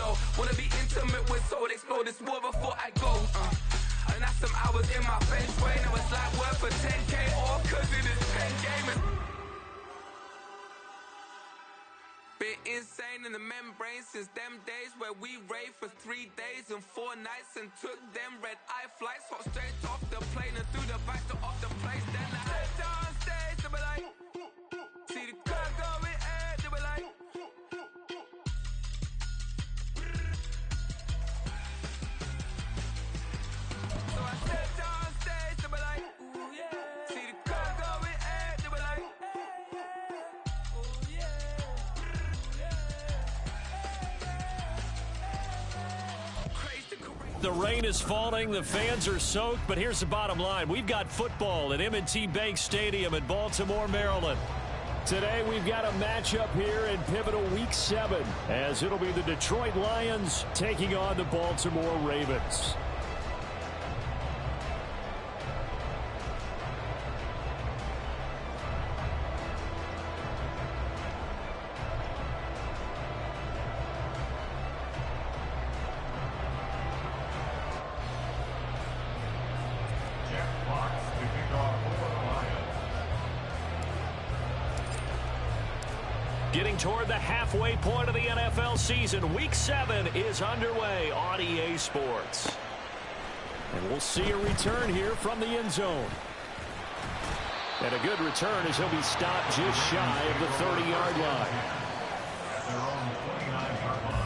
know. Wanna be intimate with soul, explore this war before I go. And that's some hours in my bench way. Now it's like work for 10K all cause it is 10 gaming. Been insane in the membrane since them days where we raved for 3 days and 4 nights and took them red eye flights, hot straight off the plane and through the back door of the place. Then I stepped on stage, they were like, see the crowd going ahead, they were like, so I stepped on stage, they were like, ooh yeah, see the crowd going ahead, they were like, ooh yeah. The rain is falling, the fans are soaked, but here's the bottom line. We've got football at M&T Bank Stadium in Baltimore, Maryland. Today we've got a matchup here in pivotal Week 7, as it'll be the Detroit Lions taking on the Baltimore Ravens. Getting toward the halfway point of the NFL season, Week 7 is underway on EA Sports. And we'll see a return here from the end zone. And a good return as he'll be stopped just shy of the 30-yard line. They're on the 29-yard line.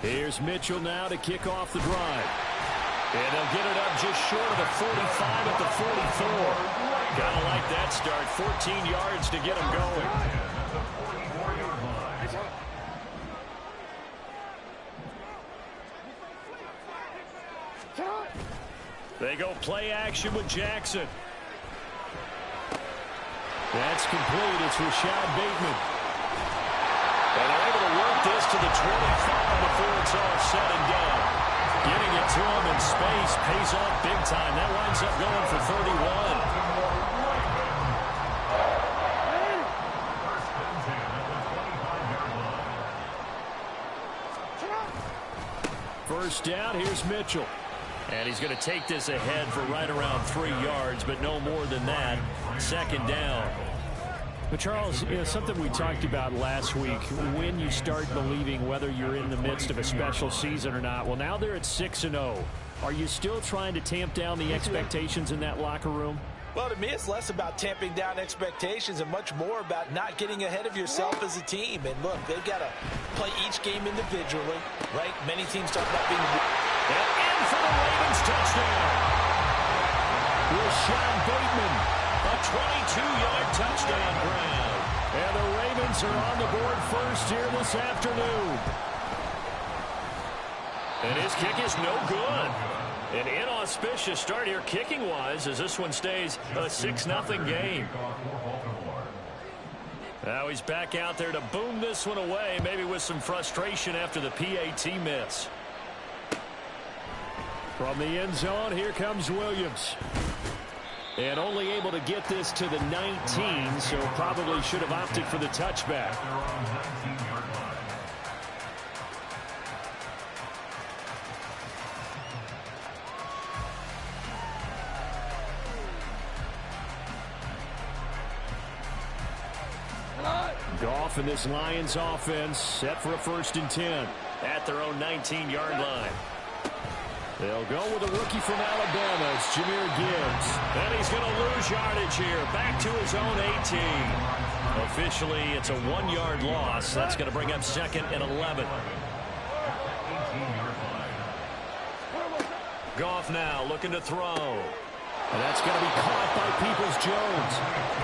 Here's Mitchell now to kick off the drive. And they'll get it up just short of the 45 at the 44. Gotta like that start. 14 yards to get them going. They go play action with Jackson. That's complete. It's Rashad Bateman. And they're able to work this to the 25 before it's all said and done. Getting it to him in space pays off big time. That winds up going for 31. First down, here's Mitchell. And he's going to take this ahead for right around 3 yards, but no more than that. Second down. But Charles, something we talked about last week, when you start believing whether you're in the midst of a special season or not. Well, now they're at 6-0. Are you still trying to tamp down the expectations in that locker room? Well, to me, it's less about tamping down expectations and much more about not getting ahead of yourself as a team. And look, they've got to play each game individually, right? Many teams talk about being... And in for the Ravens touchdown. Rashad Bateman. A 22-yard touchdown grab. And the Ravens are on the board first here this afternoon. And his kick is no good. An inauspicious start here kicking-wise as this one stays a 6-0 game. Now he's back out there to boom this one away, maybe with some frustration after the PAT miss. From the end zone, here comes Williams. And only able to get this to the 19, so probably should have opted for the touchback. Goff and this Lions offense set for a 1st and 10 at their own 19-yard line. They'll go with a rookie from Alabama. It's Jahmyr Gibbs. And he's going to lose yardage here. Back to his own 18. Officially, it's a 1-yard loss. That's going to bring up 2nd and 11. Goff now looking to throw. And that's going to be caught by Peoples-Jones.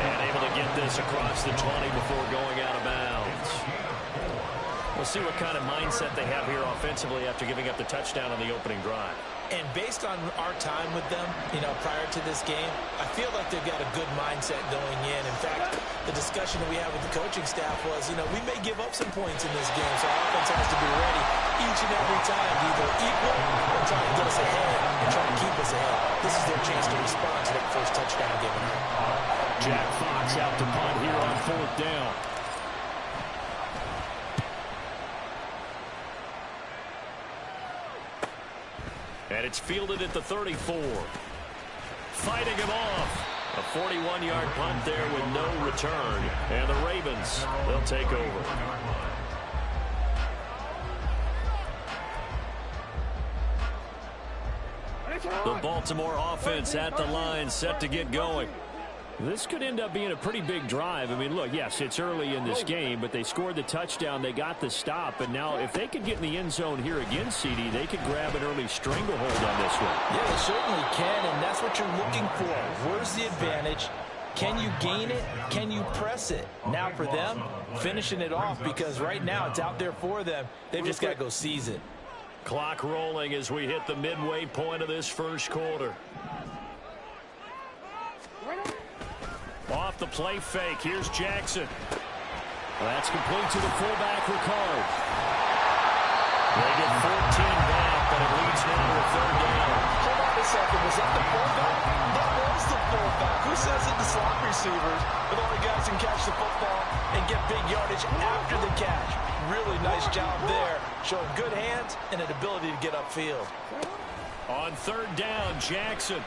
And able to get this across the 20 before going out of bounds. We'll see what kind of mindset they have here offensively after giving up the touchdown on the opening drive. And based on our time with them, prior to this game, I feel like they've got a good mindset going in. In fact, the discussion that we had with the coaching staff was, we may give up some points in this game, so our offense has to be ready each and every time to either equal or try to get us ahead and try to keep us ahead. This is their chance to respond to that first touchdown given up. Jack Fox out to punt here on 4th down. And it's fielded at the 34. Fighting him off. A 41-yard punt there with no return. And the Ravens, they'll take over. The Baltimore offense at the line, set to get going. This could end up being a pretty big drive. I mean, look, yes, it's early in this game, but they scored the touchdown. They got the stop. And now if they could get in the end zone here again, CD, they could grab an early stranglehold on this one. Yeah, they certainly can, and that's what you're looking for. Where's the advantage? Can you gain it? Can you press it? Now for them, finishing it off, because right now it's out there for them. They've just got to go seize it. Clock rolling as we hit the midway point of this first quarter. Off the play fake. Here's Jackson. That's complete to the fullback, Ricard. They get 14 back, but it leads now to a 3rd down. Hold on a second. Was that the fullback? That was the fullback. Who says it? The slot receivers. But all the guys can catch the football and get big yardage after the catch. Really nice job there. Showing good hands and an ability to get upfield. On 3rd down, Jackson.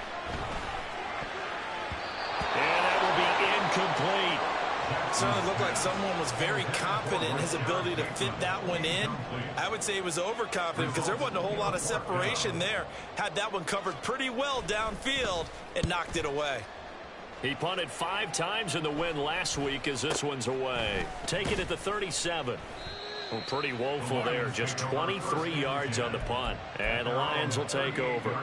And that will be incomplete. Certainly looked like someone was very confident in his ability to fit that one in. I would say he was overconfident because there wasn't a whole lot of separation there. Had that one covered pretty well downfield and knocked it away. He punted 5 times in the win last week as this one's away. Take it at the 37. Well, pretty woeful there. Just 23 yards on the punt. And the Lions will take over.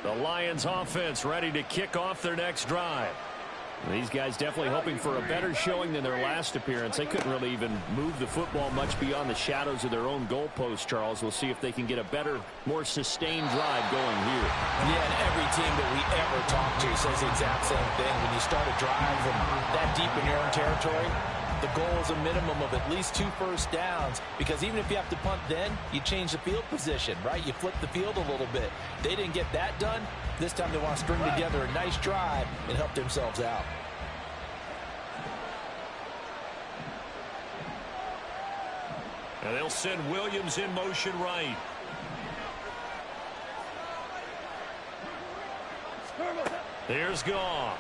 The Lions offense ready to kick off their next drive. These guys definitely hoping for a better showing than their last appearance. They couldn't really even move the football much beyond the shadows of their own goalpost, Charles. We'll see if they can get a better, more sustained drive going here. Yeah, and every team that we ever talk to says the exact same thing. When you start a drive from that deep in your own territory, the goal is a minimum of at least 2 first downs, because even if you have to punt then, you change the field position, right? You flip the field a little bit. They didn't get that done. This time they want to string together a nice drive and help themselves out. And they'll send Williams in motion right. Here's Goff.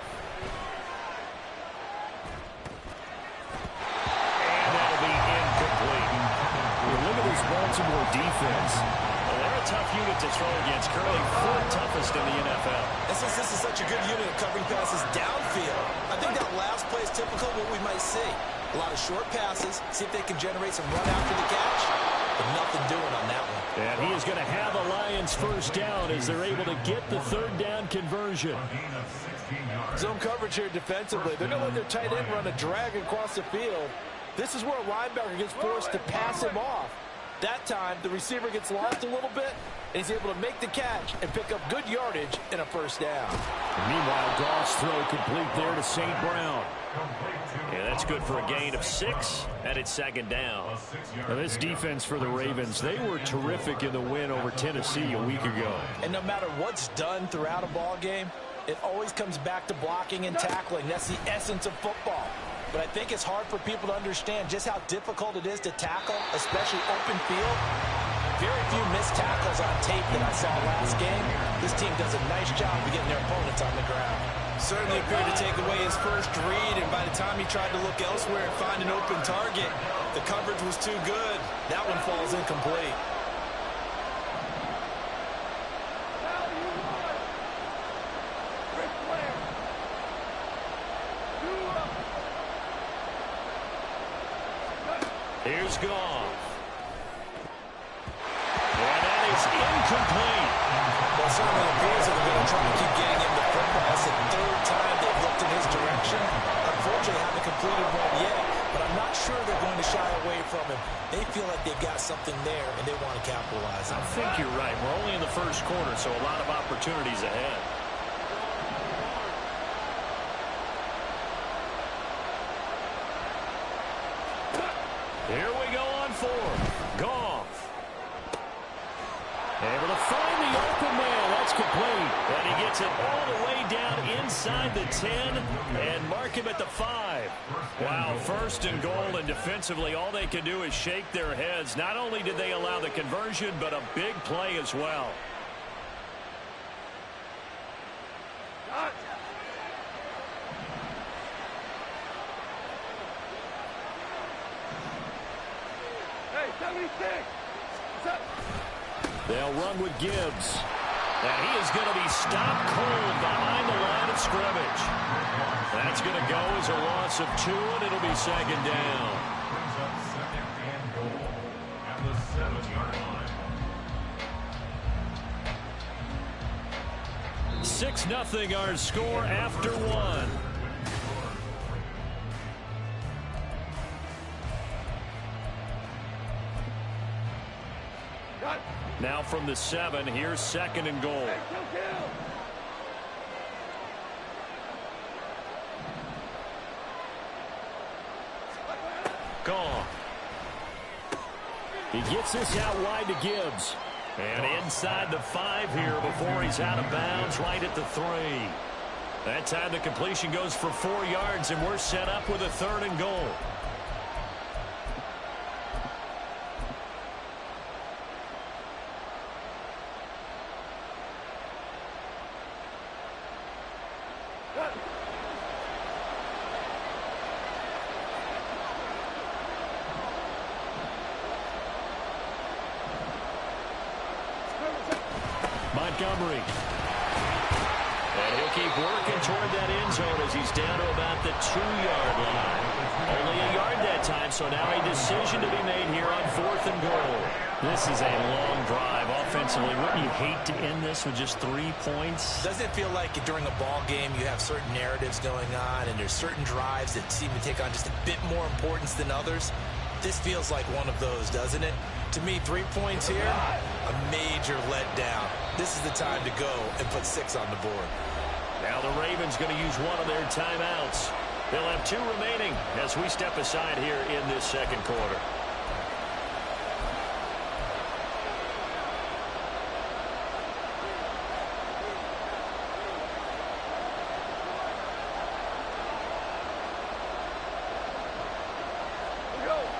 Look at this Baltimore defense. Well, they're a tough unit to throw against. Currently 4th toughest in the NFL. And since this is such a good unit of covering passes downfield, I think that last play is typical of what we might see. A lot of short passes, see if they can generate some run after the catch, but nothing doing on that one. And he is going to have the Lions first down as they're able to get the 3rd down conversion. Zone coverage here defensively. They're going to let their tight end run a drag across the field. This is where a linebacker gets forced to pass him off. That time, the receiver gets lost a little bit, and he's able to make the catch and pick up good yardage and a first down. And meanwhile, Goff's throw complete there to St. Brown. Yeah, that's good for a gain of 6, and it's 2nd down. Now, this defense for the Ravens, they were terrific in the win over Tennessee a week ago. And no matter what's done throughout a ball game, it always comes back to blocking and tackling. That's the essence of football. But I think it's hard for people to understand just how difficult it is to tackle, especially open field. Very few missed tackles on tape that I saw last game. This team does a nice job of getting their opponents on the ground. Certainly appeared to take away his first read, and by the time he tried to look elsewhere and find an open target, the coverage was too good. That one falls incomplete. Here's Goff. And that is incomplete. Well, certainly appears that they're going to try to keep getting him the football. It's a They feel like they've got something there, and they want to capitalize on it. I think you're right. We're only in the first quarter, so a lot of opportunities ahead. Here we go on fourth. Goff. Able to find the open man. That's complete. And he gets it all the way down inside the 10 and mark him at the 5. Wow, first and goal, and defensively all they can do is shake their heads. Not only did they allow the conversion, but a big play as well. Hey, 76. They'll run with Gibbs. And he is going to be stopped cold behind the line of scrimmage. That's going to go as a loss of 2, and it'll be second down. Brings up second and goal at the 7-yard line. 6-0 our score after 1. Now from the 7, here's second and goal. Gone. He gets this out wide to Gibbs. And inside the 5 here before he's out of bounds, right at the 3. That time the completion goes for 4 yards, and we're set up with a 3rd and goal. Montgomery. And he'll keep working toward that end zone as he's down to about the 2-yard line. Only a yard that time, so now a decision to be made here on 4th and goal. This is a long drive offensively. Wouldn't you hate to end this with just 3 points? Doesn't it feel like during a ball game you have certain narratives going on and there's certain drives that seem to take on just a bit more importance than others? This feels like one of those, doesn't it? To me, 3 points here, a major letdown. This is the time to go and put 6 on the board. Now the Ravens going to use one of their timeouts. They'll have 2 remaining as we step aside here in this second quarter.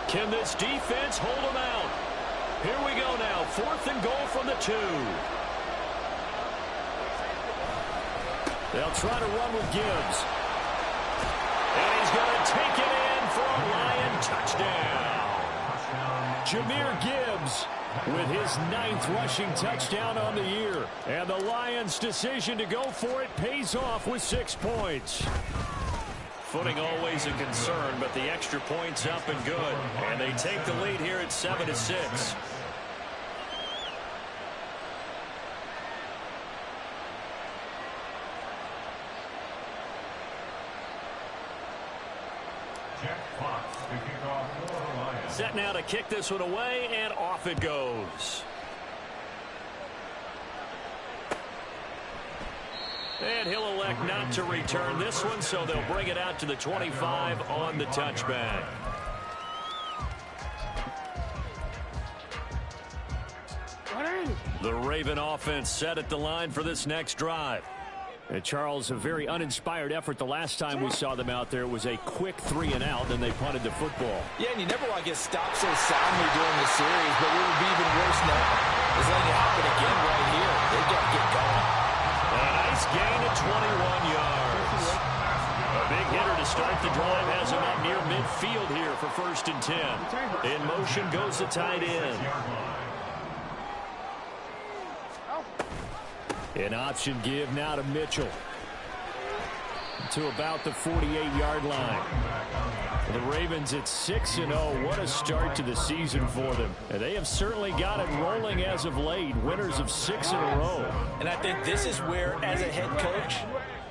Can this defense hold them out? Here we go now. 4th and goal from the 2. They'll try to run with Gibbs. And he's going to take it in for a Lion touchdown. Jahmyr Gibbs with his 9th rushing touchdown on the year. And the Lions' decision to go for it pays off with 6 points. Footing always a concern, but the extra point's up and good. And they take the lead here at 7-6. Set now to kick this one away, and off it goes. And he'll elect not to return this one, so they'll bring it out to the 25 on the touchback. The Raven offense set at the line for this next drive. And Charles, a very uninspired effort the last time we saw them out there. It was a quick 3 and out, then they punted the football. Yeah, and you never want to get stopped so soundly during the series, but what would be even worse now is letting it happen again right here. They've got to get going. A nice gain of 21 yards. A big hitter to start the drive has him up near midfield here for 1st and 10. In motion goes the tight end. An option give now to Mitchell. To about the 48-yard line. The Ravens at 6-0. What a start to the season for them. And they have certainly got it rolling as of late. Winners of 6 in a row. And I think this is where, as a head coach,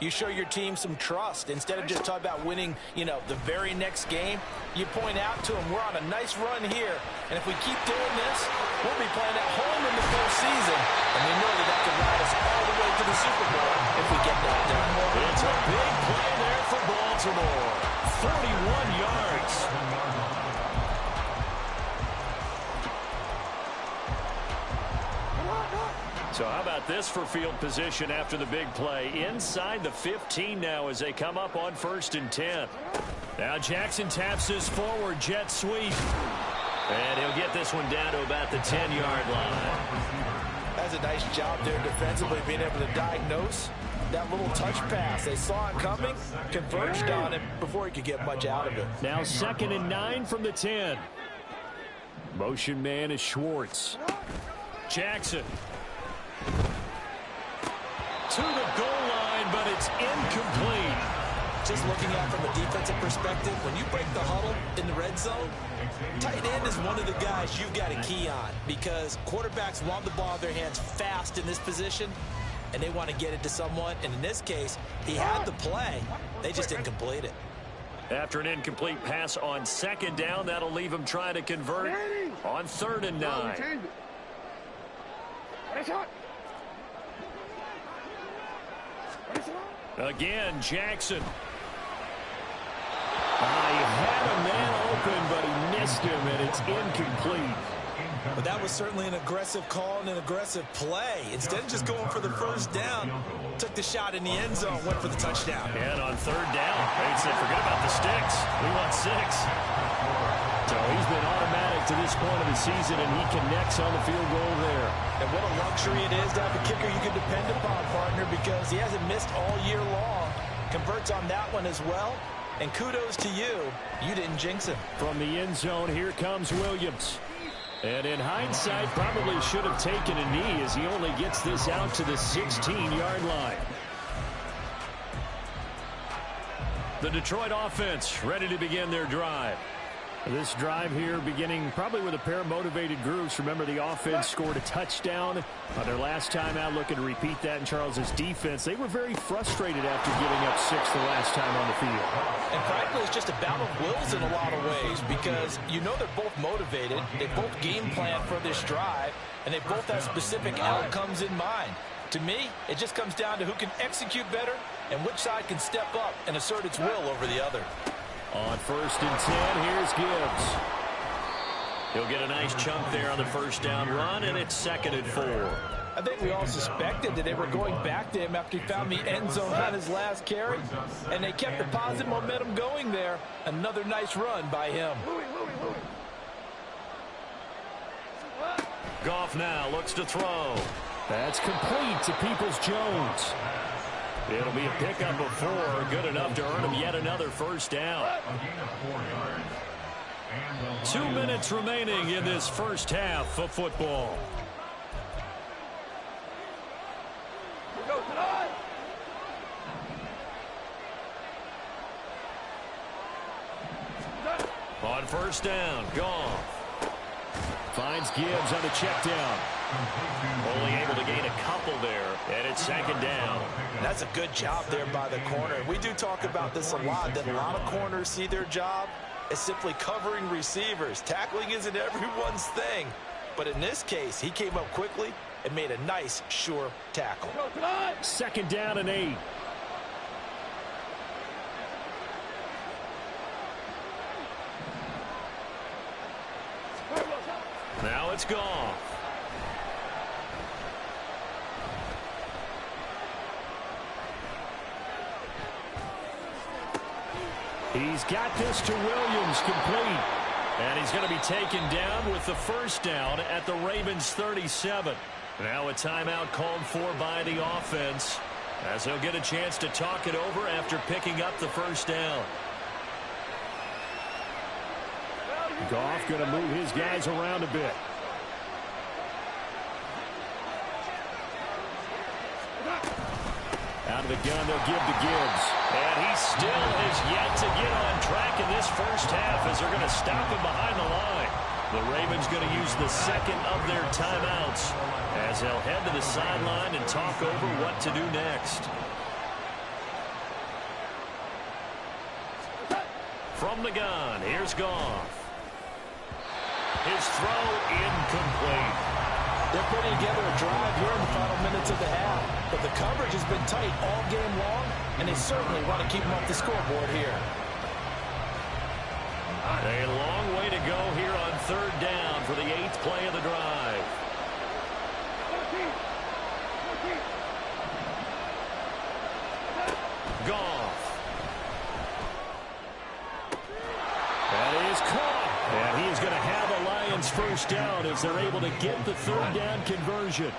You show your team some trust. Instead of just talking about winning, the very next game, you point out to them, we're on a nice run here. And if we keep doing this, we'll be playing at home in the postseason. And we know that could ride us all the way to the Super Bowl if we get that done. It's a big play there for Baltimore. 41 yards. So how about this for field position after the big play? Inside the 15 now as they come up on 1st and 10. Now Jackson taps his forward jet sweep. And he'll get this one down to about the 10-yard line. That's a nice job there defensively, being able to diagnose that little touch pass. They saw it coming, converged on it before he could get much out of it. Now 2nd and 9 from the 10. Motion man is Schwartz. Jackson. To the goal line, but it's incomplete. Just looking at it from a defensive perspective, when you break the huddle in the red zone, tight end is one of the guys you've got to key on because quarterbacks want the ball in their hands fast in this position, and they want to get it to someone. And in this case, he had the play. They just didn't complete it. After an incomplete pass on 2nd down, that'll leave him trying to convert on 3rd and 9. Again, Jackson. He had a man open, but he missed him, and it's incomplete. But that was certainly an aggressive call and an aggressive play. Instead of just going for the 1st down, took the shot in the end zone, went for the touchdown. And on 3rd down, they said, forget about the sticks. We want 6. So he's been automatic to this point of the season, and he connects on the field goal there. And what a luxury it is to have a kicker you can depend upon, partner, because he hasn't missed all year long. Converts on that one as well. And kudos to you. You didn't jinx him. From the end zone, here comes Williams. And in hindsight, probably should have taken a knee as he only gets this out to the 16-yard line. The Detroit offense ready to begin their drive. This drive here beginning probably with a pair of motivated groups. Remember, the offense scored a touchdown on their last time out. Looking to repeat that in Charles's defense. They were very frustrated after giving up 6 the last time on the field. And frankly, it's just a battle of wills in a lot of ways because they're both motivated. They both game plan for this drive, and they both have specific outcomes in mind. To me, it just comes down to who can execute better and which side can step up and assert its will over the other. On 1st and 10, here's Gibbs. He'll get a nice chunk there on the 1st down run, and it's 2nd and 4. I think we all suspected that they were going back to him after he found the end zone on his last carry, and they kept the positive momentum going there. Another nice run by him. Goff now looks to throw. That's complete to Peoples-Jones. It'll be a pickup of 4, good enough to earn him yet another 1st down. 2 minutes remaining in this first half of football. On 1st down, Goff. Finds Gibbs on the check down. Only able to gain a couple there, and it's 2nd down. That's a good job there by the corner. We do talk about this a lot, that a lot of corners see their job as simply covering receivers. Tackling isn't everyone's thing. But in this case, he came up quickly and made a nice, sure tackle. 2nd down and 8. Now it's Goff. He's got this to Williams, complete. And he's going to be taken down with the 1st down at the Ravens 37. Now a timeout called for by the offense as he'll get a chance to talk it over after picking up the 1st down. Goff going to move his guys around a bit. Out of the gun, they'll give to Gibbs. And he still has yet to get on track in this first half as they're going to stop him behind the line. The Ravens going to use the 2nd of their timeouts as they'll head to the sideline and talk over what to do next. From the gun, here's Goff. His throw incomplete. They're putting together a drive here in the final minutes of the half. But the coverage has been tight all game long, and they certainly want to keep them off the scoreboard here. A long way to go here on third down for the 8th play of the drive. Goff. That is caught. And he is going to have a Lions first down as they're able to get the third down conversion.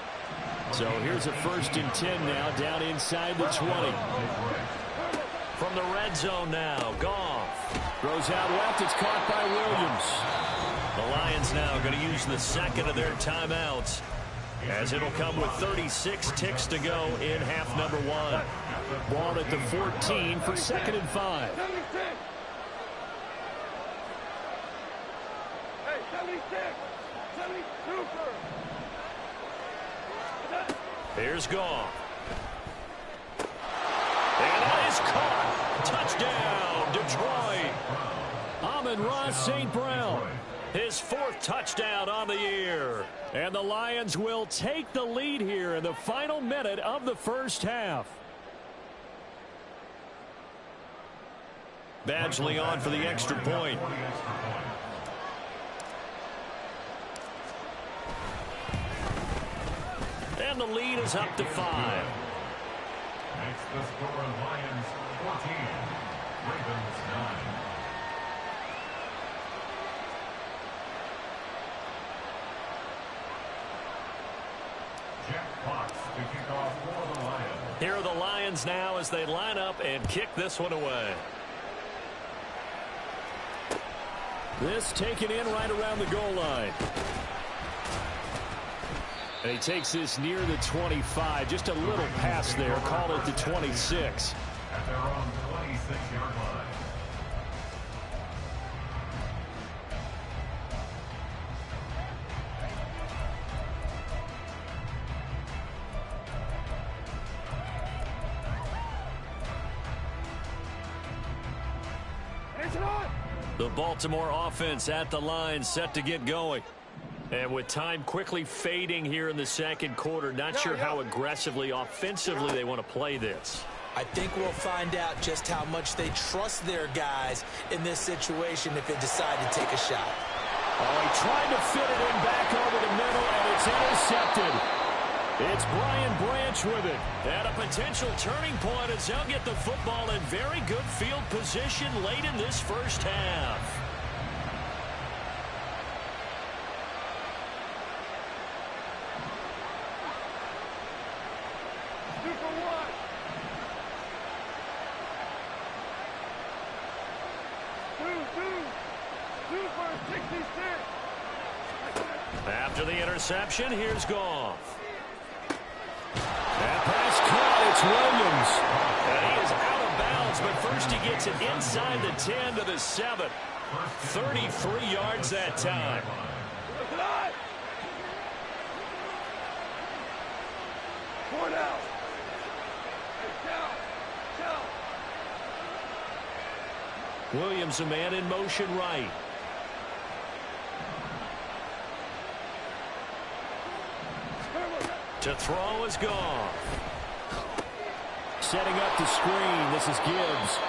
So here's a 1st and 10 now down inside the 20. From the red zone now, Goff. Throws out left. It's caught by Williams. The Lions now going to use the second of their timeouts, as it'll come with 36 ticks to go in half number 1. Ball at the 14 for 2nd and 5. Hey, 76! 72, Here's Goff. And that is caught. Touchdown, Detroit. Amon-Ra St. Brown. His 4th touchdown on the year. And the Lions will take the lead here in the final minute of the first half. Badgley on for the extra point. And the lead is up to 5. Makes the score Lions 14, Ravens 9. Jack Fox to kick off for the Lions. Here are the Lions now as they line up and kick this one away. This taken in right around the goal line. And he takes this near the 25. Just a little pass there. Call it the 26. At their own 26-yard line. The Baltimore offense at the line, set to get going. And with time quickly fading here in the second quarter, not sure how aggressively, offensively they want to play this. I think we'll find out just how much they trust their guys in this situation if they decide to take a shot. Oh, he tried to fit it in back over the middle, and it's intercepted. It's Brian Branch with it. And a potential turning point as they'll get the football in very good field position late in this first half. After the interception, here's Goff. That pass caught. It's Williams. And he is out of bounds, but first he gets it inside the 10 to the 7. 33 yards that time. Point out. Williams, a man in motion right. To throw is Goff. Setting up the screen. This is Gibbs.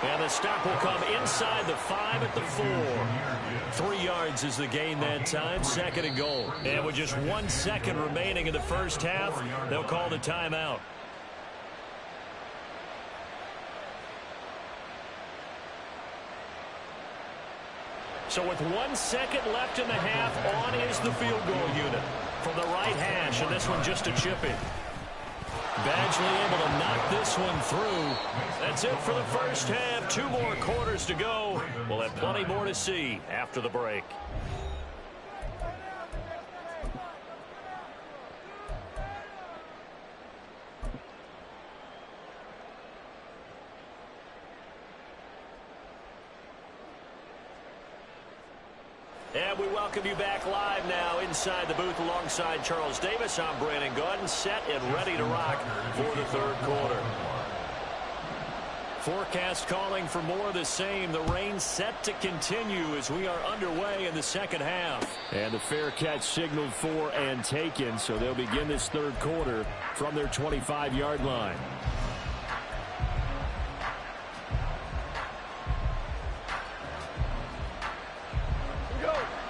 And the stop will come inside the 5 at the 4. 3 yards is the gain that time. 2nd and goal. And with just 1 second remaining in the first half, they'll call the timeout. So with 1 second left in the half, on is the field goal unit from the right hash, and this one just a chip in. Badgley able to knock this one through. That's it for the first half. 2 more quarters to go. We'll have plenty more to see after the break. And we welcome you back live now inside the booth alongside Charles Davis. I'm Brandon Gaudin, set and ready to rock for the third quarter. Forecast calling for more of the same. The rain set to continue as we are underway in the second half. And the fair catch signaled for and taken, so they'll begin this third quarter from their 25-yard line.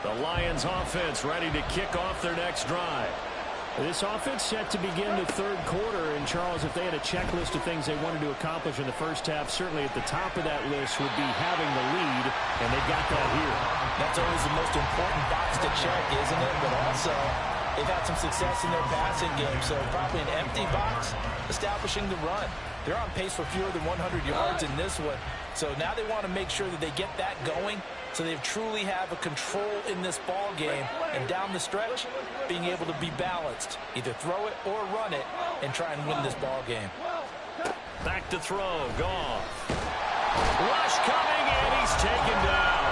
The Lions offense ready to kick off their next drive. This offense set to begin the third quarter. And, Charles, if they had a checklist of things they wanted to accomplish in the first half, certainly at the top of that list would be having the lead, and they got that here. That's always the most important box to check, isn't it? But also, they've had some success in their passing game, so probably an empty box establishing the run. They're on pace for fewer than 100 yards in this one, so now they want to make sure that they get that going so they truly have a control in this ball game, and down the stretch, being able to be balanced. Either throw it or run it and try and win this ball game. Back to throw. Goff. Rush coming, and he's taken down.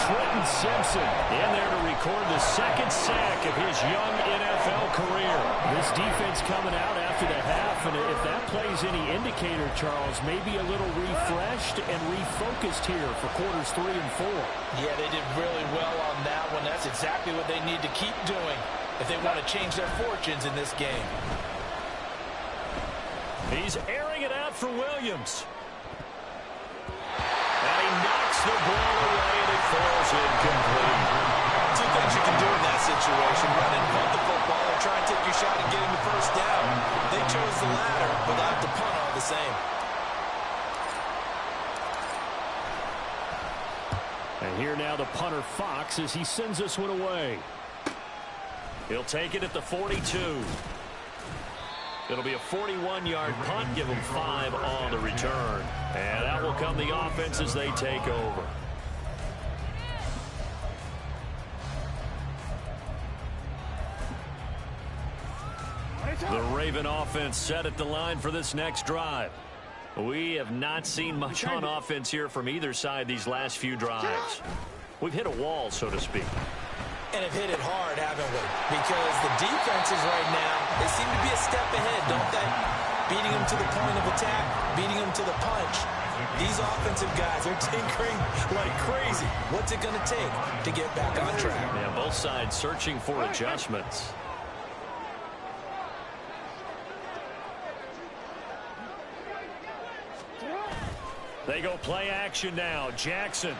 Trenton Simpson in there to record the second sack of his young NFL career. This defense coming out after the half, and if that plays any indicator, Charles, maybe a little refreshed and refocused here for quarters 3 and 4. Yeah, they did really well on that one. That's exactly what they need to keep doing if they want to change their fortunes in this game. He's airing it out for Williams. And he knocks the ball away, and it falls incomplete. Two things you can do in that situation: run and punt the football, or try and take your shot at getting the first down. They chose the latter, but they'll have to punt all the same. And here now the punter Fox as he sends this one away. He'll take it at the 42. It'll be a 41-yard punt, give them 5 on the return. And that will come the offense as they take over. The Raven offense set at the line for this next drive. We have not seen much on offense here from either side these last few drives. We've hit a wall, so to speak. And have hit it hard, haven't we? Because the defenses right now, they seem to be a step ahead, don't they? Beating them to the point of attack, beating them to the punch. These offensive guys are tinkering like crazy. What's it going to take to get back on track? Yeah, both sides searching for adjustments. They go play action now. Jackson.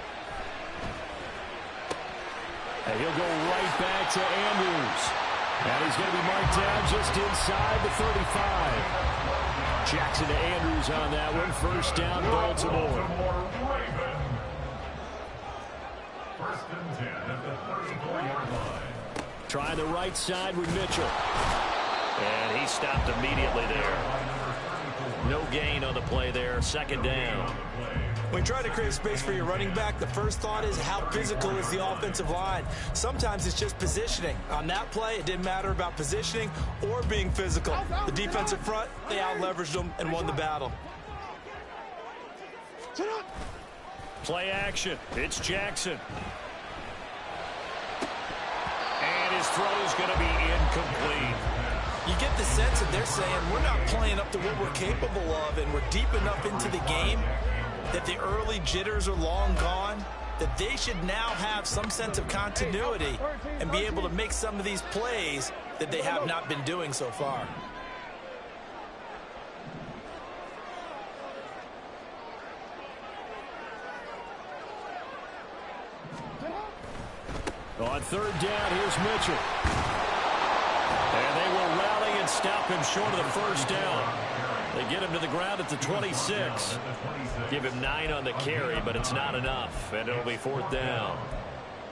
And he'll go right back to Andrews. And he's going to be marked down just inside the 35. Jackson to Andrews on that one. First down, Baltimore. First and 10 at the 34-yard line. Trying the right side with Mitchell. And he stopped immediately there. No gain on the play there. Second down. When trying to create space for your running back, the first thought is how physical is the offensive line. Sometimes it's just positioning. On that play, it didn't matter about positioning or being physical. The defensive front, they out-leveraged them and won the battle. Play action. It's Jackson. And his throw's going to be incomplete. You get the sense that they're saying we're not playing up to what we're capable of, and we're deep enough into the game that the early jitters are long gone, that they should now have some sense of continuity and be able to make some of these plays that they have not been doing so far. On third down, here's Mitchell. And they will rally and stop him short of the first down. They get him to the ground at the 26. Give him 9 on the carry, but it's not enough, and it'll be fourth down.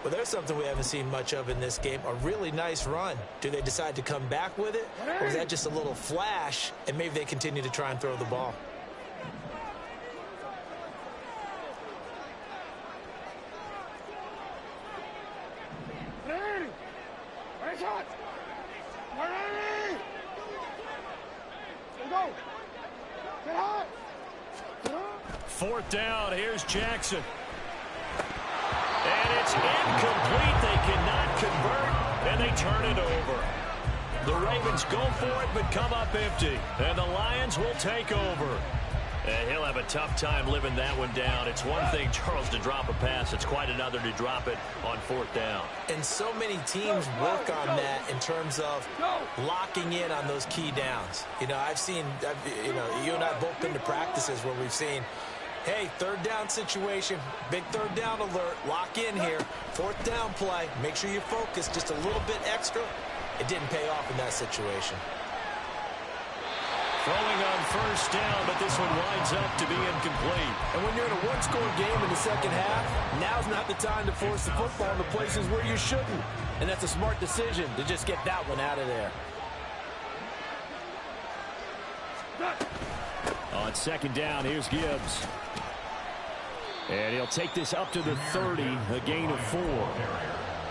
Well, there's something we haven't seen much of in this game, a really nice run. Do they decide to come back with it, or is that just a little flash, and maybe they continue to try and throw the ball? Fourth down, here's Jackson. And it's incomplete. They cannot convert, and they turn it over. The Ravens go for it, but come up empty. And the Lions will take over. And he'll have a tough time living that one down. It's one thing, Charles, to drop a pass. It's quite another to drop it on 4th down. And so many teams work on that in terms of locking in on those key downs. You know, you and I have both been to practices where we've seen, hey, 3rd down situation, big 3rd down alert, lock in here, 4th down play, make sure you focus just a little bit extra. It didn't pay off in that situation. Throwing on 1st down, but this one winds up to be incomplete. And when you're in a one-score game in the second half, now's not the time to force the football into places where you shouldn't. And that's a smart decision to just get that one out of there. On 2nd down, here's Gibbs. And he'll take this up to the 30, a gain of 4.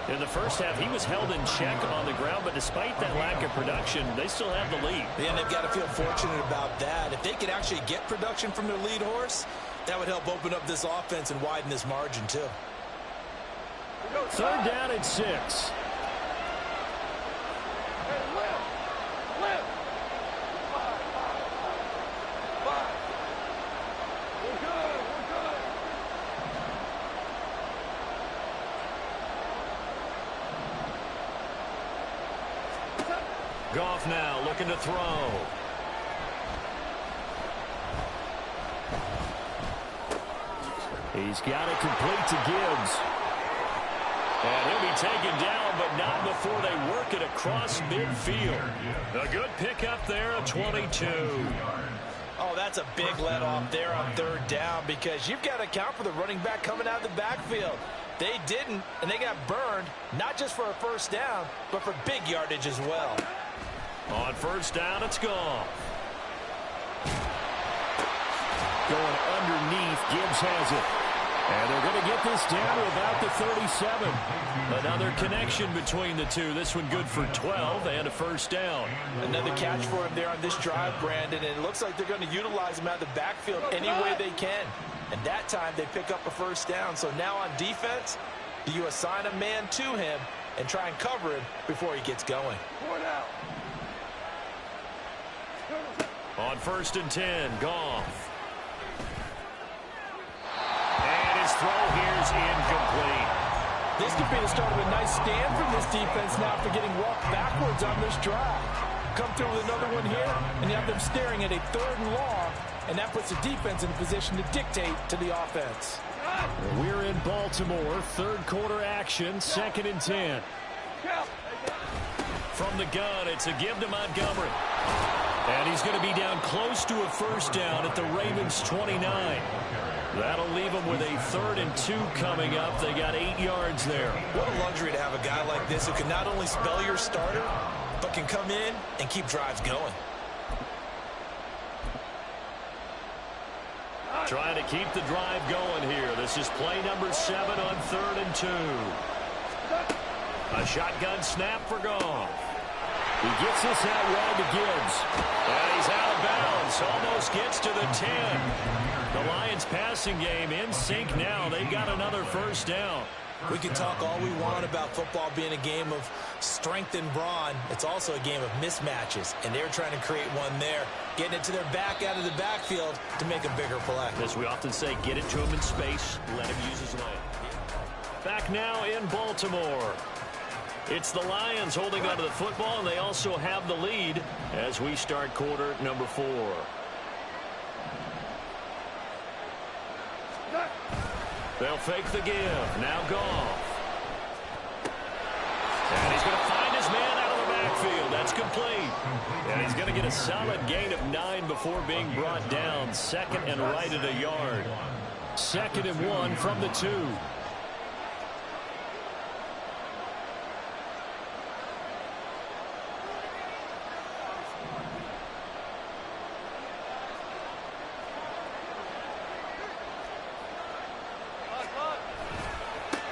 In the first half, he was held in check on the ground, but despite that lack of production, they still have the lead. Yeah, and they've got to feel fortunate about that. If they could actually get production from their lead horse, that would help open up this offense and widen this margin, too. 3rd down and 6. Goff now looking to throw. He's got it complete to Gibbs. And he'll be taken down, but not before they work it across midfield. A good pickup there, a 22. Oh, that's a big let off there on 3rd down because you've got to account for the running back coming out of the backfield. They didn't, and they got burned, not just for a 1st down, but for big yardage as well. On 1st down, it's gone. Going underneath, Gibbs has it. And they're going to get this down to about the 37. Another connection between the two. This one good for 12 and a 1st down. Another catch for him there on this drive, Brandon, and it looks like they're going to utilize him out of the backfield any way they can. And that time they pick up a 1st down. So now on defense, do you assign a man to him and try and cover him before he gets going? On 1st and 10, Goff. And his throw here's incomplete. This could be the start of a nice stand from this defense now for getting walked backwards on this drive. Come through with another one here, and you have them staring at a 3rd and long, and that puts the defense in a position to dictate to the offense. We're in Baltimore, 3rd quarter action, 2nd and 10. From the gun, it's a give to Montgomery. And he's going to be down close to a 1st down at the Ravens' 29. That'll leave them with a 3rd and 2 coming up. They got 8 yards there. What a luxury to have a guy like this who can not only spell your starter, but can come in and keep drives going. Trying to keep the drive going here. This is play number 7 on 3rd and 2. A shotgun snap for Goff. He gets this out wide to Gibbs. And he's out of bounds. Almost gets to the 10. The Lions passing game in sync now. They've got another 1st down. We can talk all we want about football being a game of strength and brawn. It's also a game of mismatches, and they're trying to create one there, getting it to their back out of the backfield to make a bigger play. As we often say, get it to him in space, let him use his leg. Back now in Baltimore. It's the Lions holding onto the football, and they also have the lead as we start quarter number 4. They'll fake the give. Now Goff. And he's going to find his man out of the backfield. That's complete. And he's going to get a solid gain of 9 before being brought down. 2nd and right at a yard. 2nd and 1 from the 2.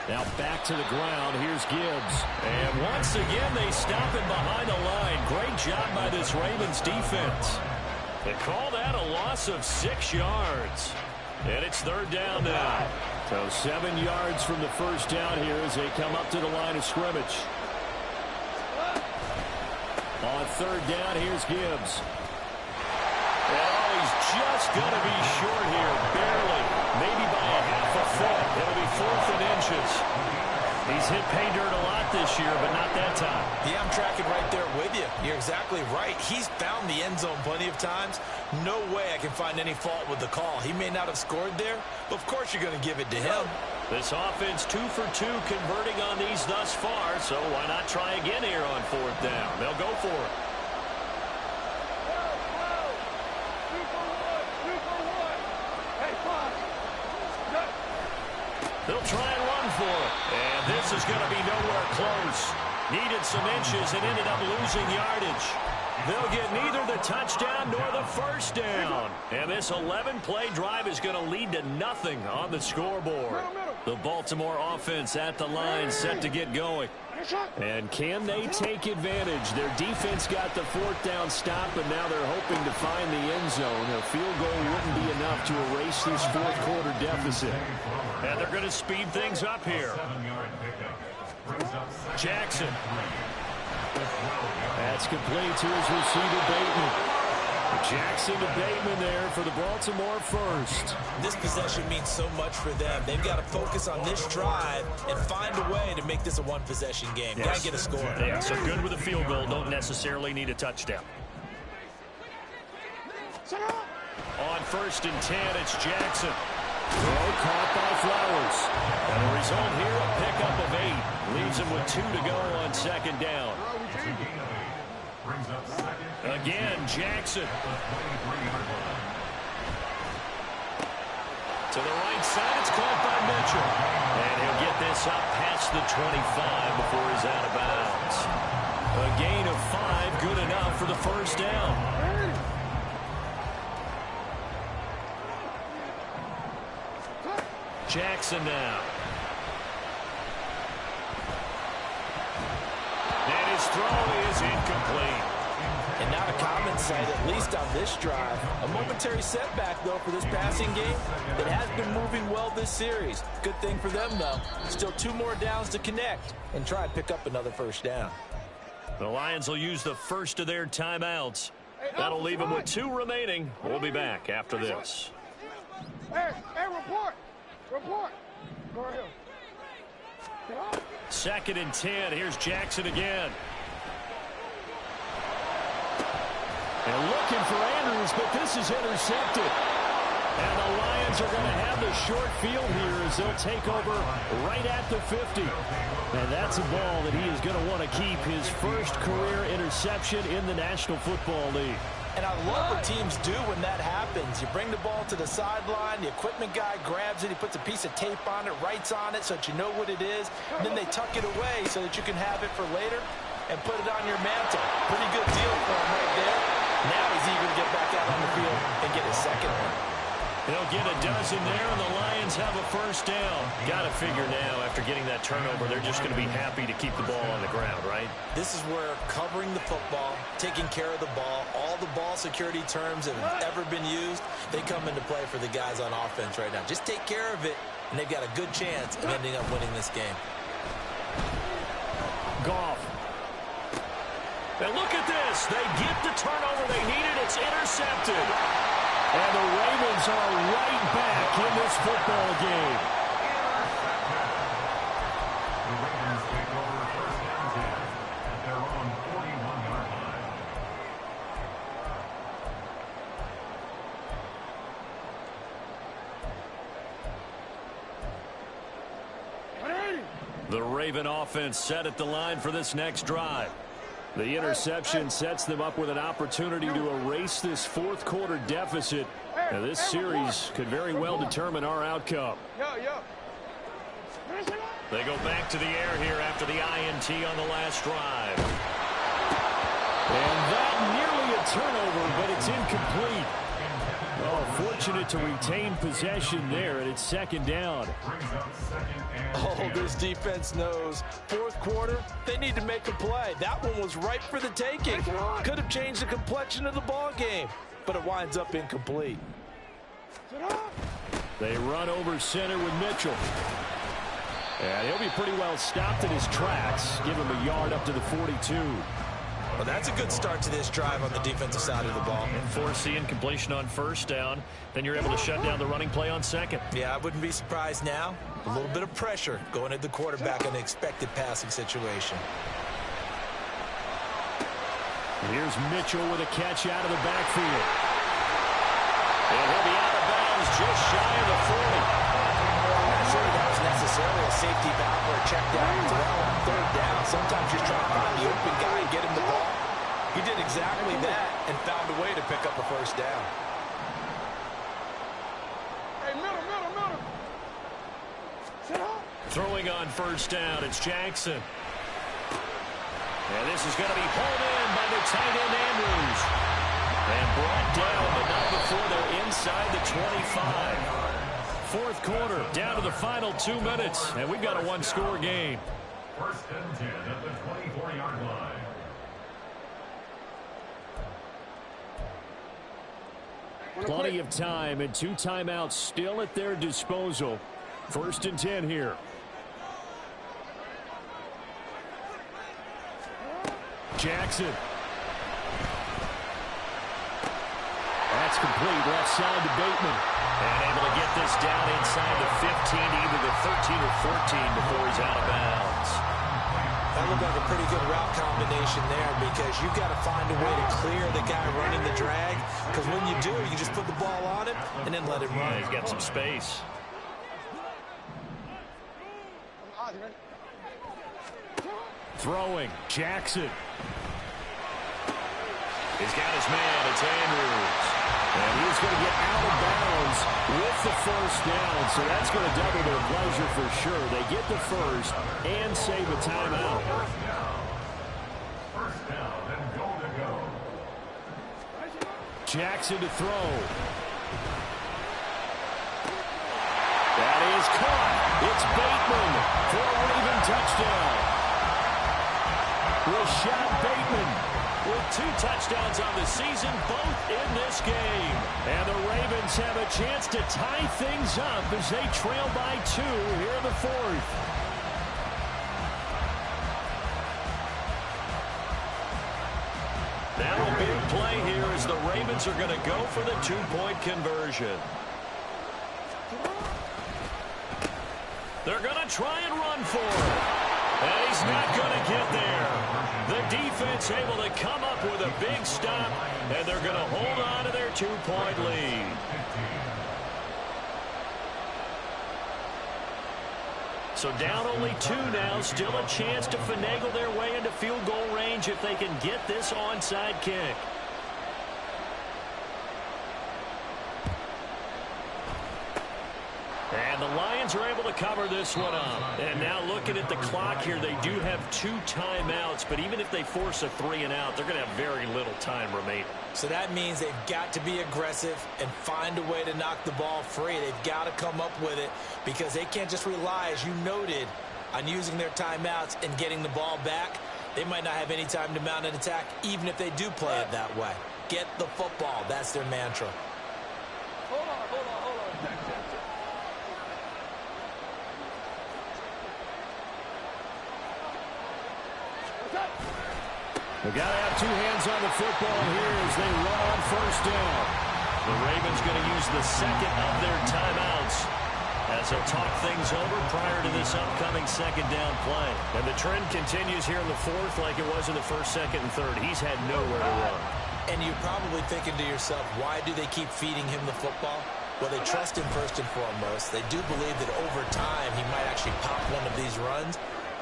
Now back to the ground. Here's Gibbs. And once again, they stop him behind the line. Great job by this Ravens defense. They call that a loss of 6 yards. And it's 3rd down now. So 7 yards from the 1st down here as they come up to the line of scrimmage. On 3rd down, here's Gibbs. Oh, he's just going to be short here, barely, maybe by a half a foot. It'll be 4th and inches. He's hit pay dirt a lot this year, but not that time. Yeah, I'm tracking right there with you. You're exactly right. He's found the end zone plenty of times. No way I can find any fault with the call. He may not have scored there, but of course you're going to give it to him. This offense 2 for 2 converting on these thus far, so why not try again here on 4th down? They'll go for it. They'll try and run for it. And this is going to be nowhere close. Needed some inches and ended up losing yardage. They'll get neither the touchdown nor the first down. And this 11-play drive is going to lead to nothing on the scoreboard. The Baltimore offense at the line set to get going. And can they take advantage? Their defense got the 4th down stop, and now they're hoping to find the end zone. A field goal wouldn't be enough to erase this 4th quarter deficit. And they're going to speed things up here. Jackson. That's complete to his receiver, Bateman. Jackson to Bateman there for the Baltimore first. This possession means so much for them. They've got to focus on this drive and find a way to make this a one-possession game. Yes. Got to get a score. Yeah, so good with a field goal. Don't necessarily need a touchdown. On 1st and 10, it's Jackson. Throw caught by Flowers. And the result here, a pickup of 8. Leaves him with 2 to go on 2nd down. Again, Jackson. To the right side, it's caught by Mitchell. And he'll get this up past the 25 before he's out of bounds. A gain of 5, good enough for the first down. Jackson now. And his throw is incomplete. And not a common sight, at least on this drive. A momentary setback, though, for this passing game that has been moving well this series. Good thing for them, though. Still 2 more downs to connect and try and pick up another first down. The Lions will use the first of their timeouts. That'll leave them with 2 remaining. We'll be back after this. Hey, report! Report! Go ahead. 2nd and 10. Here's Jackson again. And looking for Andrews, but this is intercepted. And the Lions are going to have the short field here as they'll take over right at the 50. And that's a ball that he is going to want to keep, his first career interception in the National Football League. And I love what teams do when that happens. You bring the ball to the sideline, the equipment guy grabs it, he puts a piece of tape on it, writes on it so that you know what it is, and then they tuck it away so that you can have it for later and put it on your mantle. Pretty good deal for him right there. Now he's eager to get back out on the field and get his second one. They'll get a dozen there, and the Lions have a first down. Got to figure now, after getting that turnover, they're just going to be happy to keep the ball on the ground, right? This is where covering the football, taking care of the ball, all the ball security terms that have ever been used, they come into play for the guys on offense right now. Just take care of it, and they've got a good chance of ending up winning this game. Goff. And look at this. They get the turnover they needed. It's intercepted. And the Ravens are right back in this football game. The Ravens take over 1st and 10 at their own 41-yard line. The Raven offense set at the line for this next drive. The interception sets them up with an opportunity to erase this 4th quarter deficit. Now, this series could very well determine our outcome. They go back to the air here after the INT on the last drive. And that nearly a turnover, but it's incomplete. Oh, fortunate to retain possession there, and it's 2nd down. Oh, this defense knows. 4th quarter, they need to make a play. That one was ripe for the taking. Could have changed the complexion of the ball game, but it winds up incomplete. They run over center with Mitchell. And he'll be pretty well stopped in his tracks. Give him a yard up to the 42. Well, that's a good start to this drive on the defensive side of the ball. And forcing completion on first down. Then you're able to shut down the running play on second. Yeah, I wouldn't be surprised now. A little bit of pressure going at the quarterback in an expected passing situation. Here's Mitchell with a catch out of the backfield. And he'll be out of bounds just shy of the 40. I'm not sure that was necessarily a safety valve or a check down throw on third down. Sometimes you're trying to find the open guy and get him the ball. He did exactly that and found a way to pick up a first down. Hey, middle. Sit up. Throwing on first down, it's Jackson. And this is going to be pulled in by the tight end Andrews. And brought down, but not before they're inside the 25. Fourth quarter, down to the final 2 minutes, and we've got a one-score game. First and 10 at the 24-yard line. Plenty of time and 2 timeouts still at their disposal. First and 10 here. Jackson. That's complete. Left side to Bateman. And able to get this down inside the 15 to either the 13 or 14 before he's out of bounds. That looked like a pretty good route combination there because you've got to find a way to clear the guy running the drag, because when you do, you just put the ball on him and then let him run. Yeah, he's got some space. Throwing. Jackson. He's got his man. It's Andrews. And he's going to get out of bounds with the first down. So that's going to double their pleasure for sure. They get the first and save a timeout. First down and goal to go. Jackson to throw. That is caught. It's Bateman for a Raven touchdown. Rashad Bateman with 2 touchdowns on the season, both in this game. And the Ravens have a chance to tie things up as they trail by 2 here in the fourth. Now a big play here as the Ravens are going to go for the 2-point conversion. They're going to try and run for it. And he's not going to get there. The defense able to come up with a big stop, and they're going to hold on to their 2-point lead. So down only 2 now, still a chance to finagle their way into field goal range if they can get this onside kick. And the Lions are able to cover this one up. And now looking at the clock here, they do have 2 timeouts, but even if they force a 3-and-out, they're going to have very little time remaining. So that means they've got to be aggressive and find a way to knock the ball free. They've got to come up with it because they can't just rely, as you noted, on using their timeouts and getting the ball back. They might not have any time to mount an attack, even if they do play it that way. Get the football. That's their mantra. Hold on. They've got to have 2 hands on the football here as they run on first down. The Ravens going to use the second of their timeouts as they'll talk things over prior to this upcoming second down play. And the trend continues here in the fourth like it was in the first, second, and third. He's had nowhere to run. And you're probably thinking to yourself, why do they keep feeding him the football? Well, they trust him first and foremost. They do believe that over time he might actually pop one of these runs.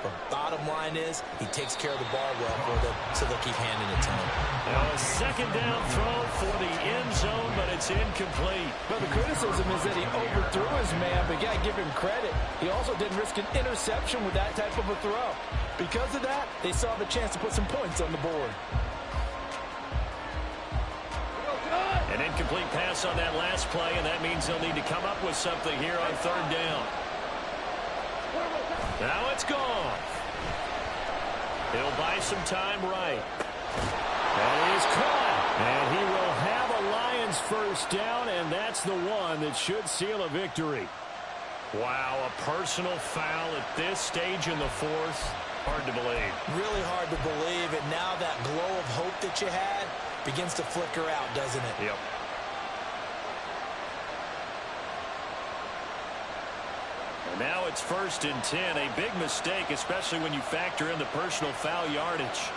But bottom line is, he takes care of the ball well for them, so they'll keep handing it to him. Now a second down throw for the end zone, but it's incomplete. But the criticism is that he overthrew his man, but you got to give him credit. He also didn't risk an interception with that type of a throw. Because of that, they saw the chance to put some points on the board. An incomplete pass on that last play, and that means they'll need to come up with something here on third down. Now it's gone. He'll buy some time right. And he's caught. And he will have a Lions first down, and that's the one that should seal a victory. Wow, a personal foul at this stage in the fourth. Hard to believe. Really hard to believe, and now that glow of hope that you had begins to flicker out, doesn't it? Yep. And now it's 1st and 10. A big mistake, especially when you factor in the personal foul yardage.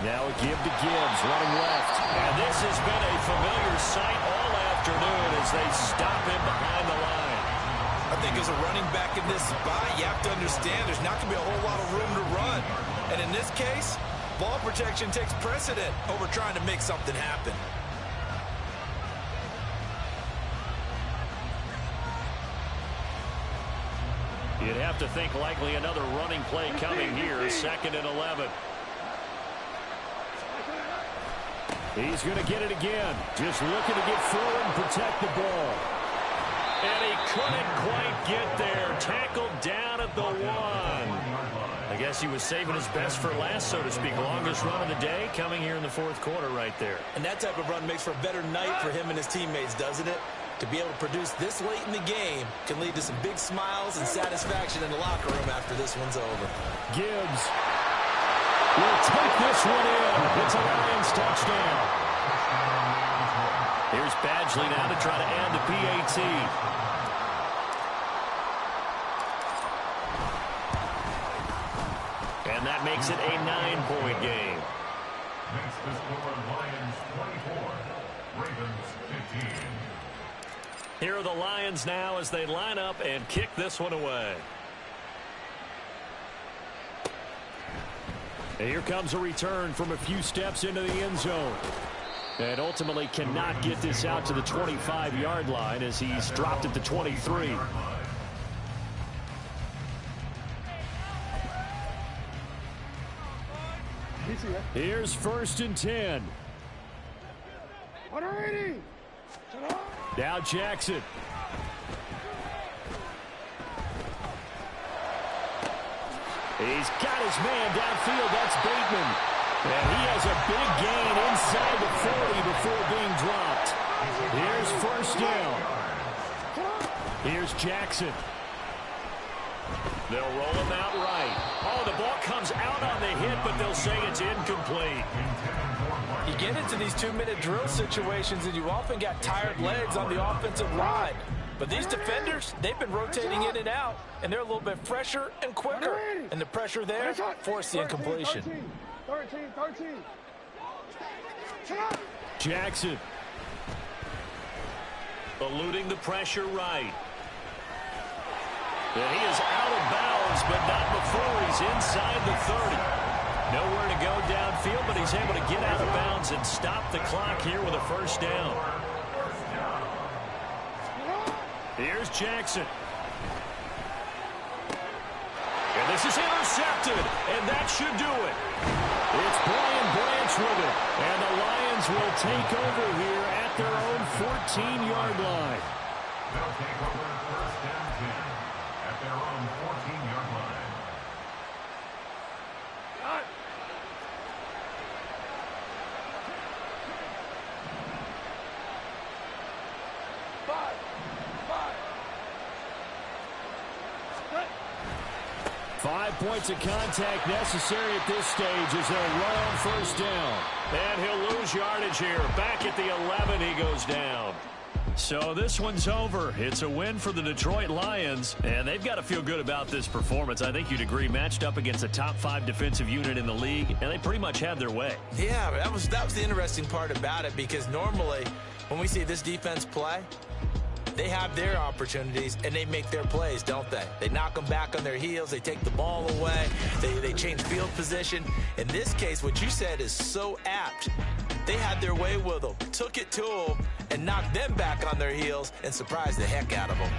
Now a give to Gibbs, running left. And this has been a familiar sight all afternoon as they stop him behind the line. I think as a running back in this spot, you have to understand there's not going to be a whole lot of room to run. And in this case, ball protection takes precedent over trying to make something happen. You'd have to think likely another running play coming here, 2nd and 11. He's going to get it again. Just looking to get forward and protect the ball. And he couldn't quite get there. Tackled down at the 1. I guess he was saving his best for last, so to speak. Longest run of the day coming here in the 4th quarter right there. And that type of run makes for a better night for him and his teammates, doesn't it? To be able to produce this late in the game can lead to some big smiles and satisfaction in the locker room after this one's over. Gibbs will take this one in. It's a Lions touchdown. Here's Badgley now to try to add the PAT. And that makes it a 9-point game. Next to score, Lions 24, Ravens 15. Here are the Lions now as they line up and kick this one away. And here comes a return from a few steps into the end zone. And ultimately cannot get this out to the 25-yard line as he's dropped at the 23. Here's 1st and 10. 180. Now Jackson. He's got his man downfield. That's Bateman. And he has a big gain inside the 40 before being dropped. Here's 1st down. Here's Jackson. They'll roll him out right. Oh, the ball comes out on the hit, but they'll say it's incomplete. You get into these 2-minute drill situations, and you often got tired legs on the offensive line. But these defenders, they've been rotating in and out, and they're a little bit fresher and quicker. And the pressure there forced the incompletion. 13. Jackson. Eluding the pressure right. And he is out of bounds, but not before he's inside the 30. Nowhere to go downfield, but he's able to get out of bounds and stop the clock here with a 1st down. Here's Jackson. And this is intercepted, and that should do it. It's Brian Branch with it. And the Lions will take over here at their own 14-yard line. They'll take over 1st and 10 at their own 14-yard line. Five points of contact necessary at this stage as they'll run on 1st down. And he'll lose yardage here. Back at the 11, he goes down. So this one's over. It's a win for the Detroit Lions, and they've got to feel good about this performance. I think you'd agree, matched up against a top 5 defensive unit in the league, and they pretty much had their way. Yeah, that was the interesting part about it, because normally when we see this defense play, they have their opportunities, and they make their plays, don't they? They knock them back on their heels. They take the ball away. They change field position. In this case, what you said is so apt. They had their way with them, took it to them, and knocked them back on their heels and surprised the heck out of them.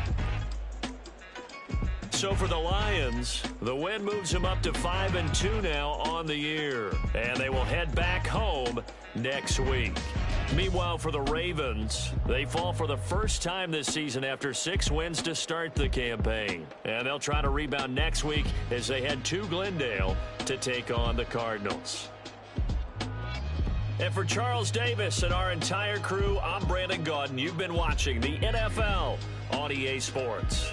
So for the Lions, the win moves them up to 5-2 now on the year, and they will head back home next week. Meanwhile, for the Ravens, they fall for the first time this season after 6 wins to start the campaign. And they'll try to rebound next week as they head to Glendale to take on the Cardinals. And for Charles Davis and our entire crew, I'm Brandon Gaudin. You've been watching the NFL on EA Sports.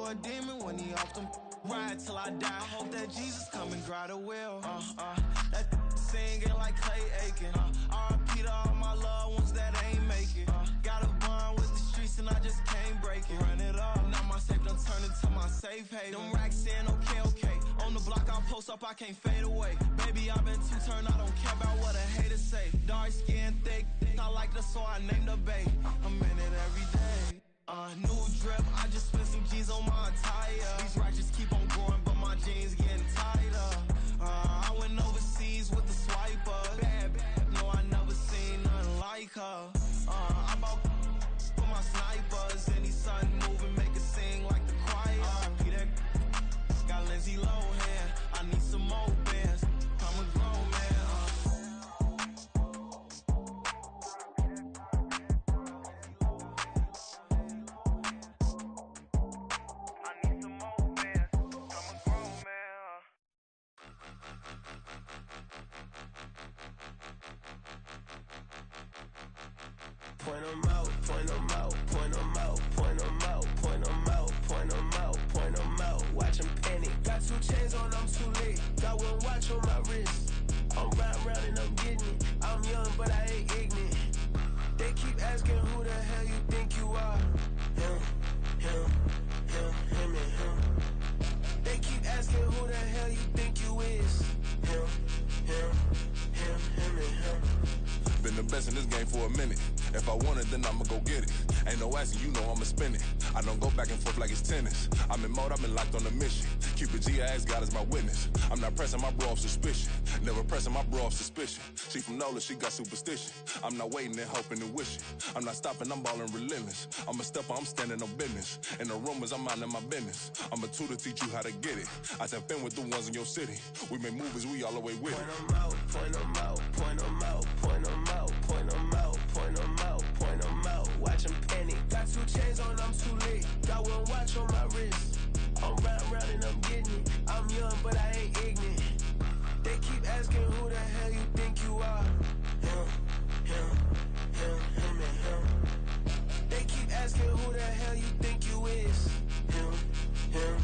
a demon when he off them. Ride till I die. I hope that Jesus come and grab the wheel. That singing like Clay Aiken. R.I.P. to all my loved ones that ain't make it. Got a bond with the streets and I just can't break it. Run it up. Now my safe done turned into my safe haven. Them racks in, okay. On the block I post up, I can't fade away. Baby, I've been too turned, I don't care about what a hater say. Dark skin, thick, I like the so I named the bay. I'm in it every day. New drip, I just spent some G's on my attire. These righteous keep on growing, but my jeans getting tighter. I went overseas with the swiper. Bad, no, I never seen nothing like her. I bought for my snipers. Any sun moving, make it sing like the choir. Peter got Lindsay Lohan. I need some more bands. I'm a grown man. Point 'em out, point 'em out, point 'em out, point 'em out, point 'em out, point 'em out, point 'em out. Watch 'em panic. Got 2 chains on, I'm too late. Got 1 watch on my wrist. I'm round and I'm getting it. I'm young, but I ain't ignorant. They keep asking who the hell you think you are. Him, and him. They keep asking who the hell you think you is. Him, and him. Been the best in this game for a minute. If I want it, then I'ma go get it. Ain't no asking, you know I'ma spin it. I don't go back and forth like it's tennis. I'm in mode, I've been locked on a mission. Cupid G, I ask God as my witness. I'm not pressing my bro off suspicion. Never pressing my bro off suspicion. She from NOLA, she got superstition. I'm not waiting and hoping and wishing. I'm not stopping, I'm balling relentless. I'm a stepper, I'm standing on business. In the rumors, I'm minding my business. I'm a tutor, teach you how to get it. I said, fin with the ones in your city. We make movies, we all the way with it. Point 'em out, point 'em out, point 'em out, point 'em out, point 'em out, point 'em out, point 'em out. Watch 'em panic. Got 2 chains on, I'm too late. Got 1 watch on my wrist. I'm round and I'm getting it. I'm young, but I ain't ignorant. They keep asking who the hell you think you are. Him, and him. They keep asking who the hell you think you is. Him, and him.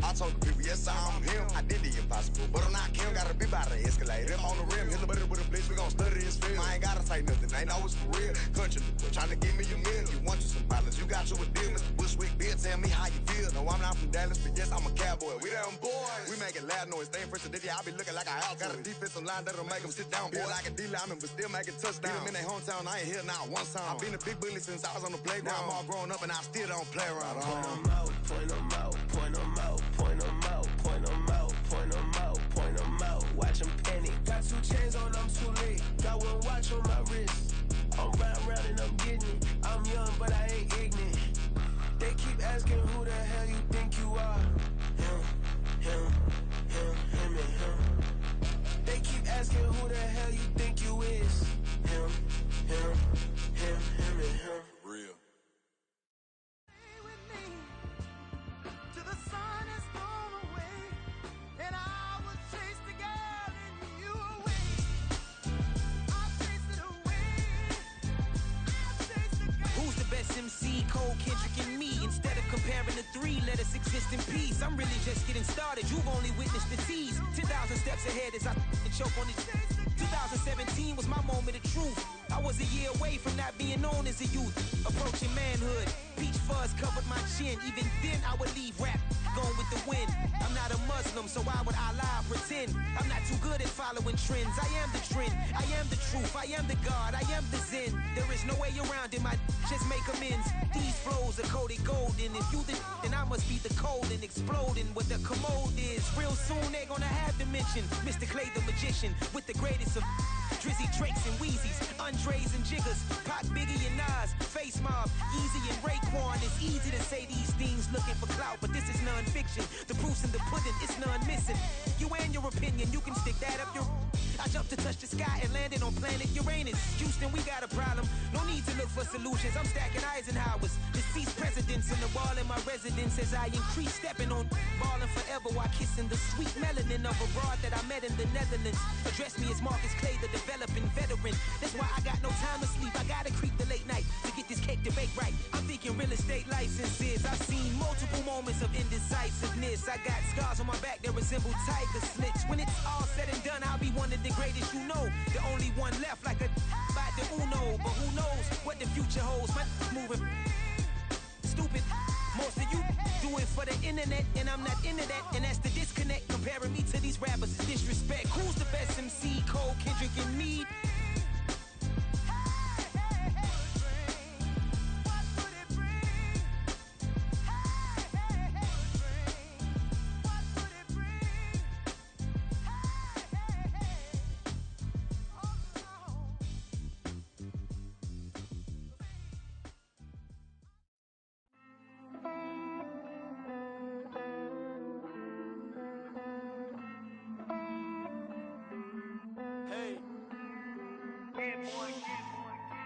I told the people, yes, I'm him. I did the impossible, but I'm not Kim. Gotta be by the escalator. If on the rim, hit the butter with a blitz, we gon' study his film. I ain't gotta say nothing, ain't always for real. Country, trying to give me a meal. You want you some violence, you got you a deal. Mr. Bushwick, Bill, tell me how you feel. No, I'm not from Dallas, but yes, I'm a cowboy. We them boys. We making loud noise, staying fresh today. I be looking like an outfit. Got a defensive line that'll make them sit down. Feel like a D-lineman, but still making touchdowns. Beat them in their hometown, I ain't here now one time. I've been a big bully since I was on the playground. Now I'm all grown up and I still don't play around. Point 'em out, point 'em out, point 'em out, point 'em out, point 'em out, point 'em out, point 'em out. Watch 'em panic. Got 2 chains on, I'm too late. Got 1 watch on my wrist. I'm round and I'm getting it. I'm young, but I ain't ignorant. They keep asking who the hell you think you are. Him, and him. They keep asking who the hell you think you is. Him, and him. Real. MC, Cole, Kendrick, and me. Instead of comparing the 3, let us exist in peace. I'm really just getting started. You've only witnessed the tease. 10,000 steps ahead as I choke on these. 2017 was my moment of truth. I was a year away from not being known as a youth. Approaching manhood. Peach fuzz covered my chin. Even then I would leave rap going with the wind. I'm not a Muslim, so why would I lie or pretend? I'm not too good at following trends. I am the trend. I am the truth. I am the God. I am the Zen. There is no way around it. Just make amends. These flows are coated golden. If you then I must be the cold and exploding. What the commode is. Real soon they're gonna have to mention Mr. Clay the magician with the greatest of Drizzy, Drakes, and Wheezies, Andres and Jiggers, Pac, Biggie, and Nas, Face Mob, Easy and Raekwon. It's easy to say these things looking for clout, but this is non-fiction. The proof's in the pudding, it's none missing. You and your opinion, you can stick that up your... I jumped to touch the sky and landed on planet Uranus. Houston, we got a problem. No need to look for solutions. I'm stacking Eisenhowers. Deceased presidents in the wall in my residence as I increase stepping on balling forever while kissing the sweet melanin of a broad that I met in the Netherlands. Address me as Marcus Clay, the developer. developing veteran. That's why I got no time to sleep. I gotta creep the late night to get this cake to bake right. I'm thinking real estate licenses. I've seen multiple moments of indecisiveness. I got scars on my back that resemble tiger slits. When it's all said and done, I'll be one of the greatest you know. The only one left like a by the Uno. But who knows what the future holds? My moving stupid. Most of you do it for the internet, and I'm not into that. And that's the disconnect. Comparing me to these rappers is disrespect. Who's the best MC? Cole, Kendrick, and me?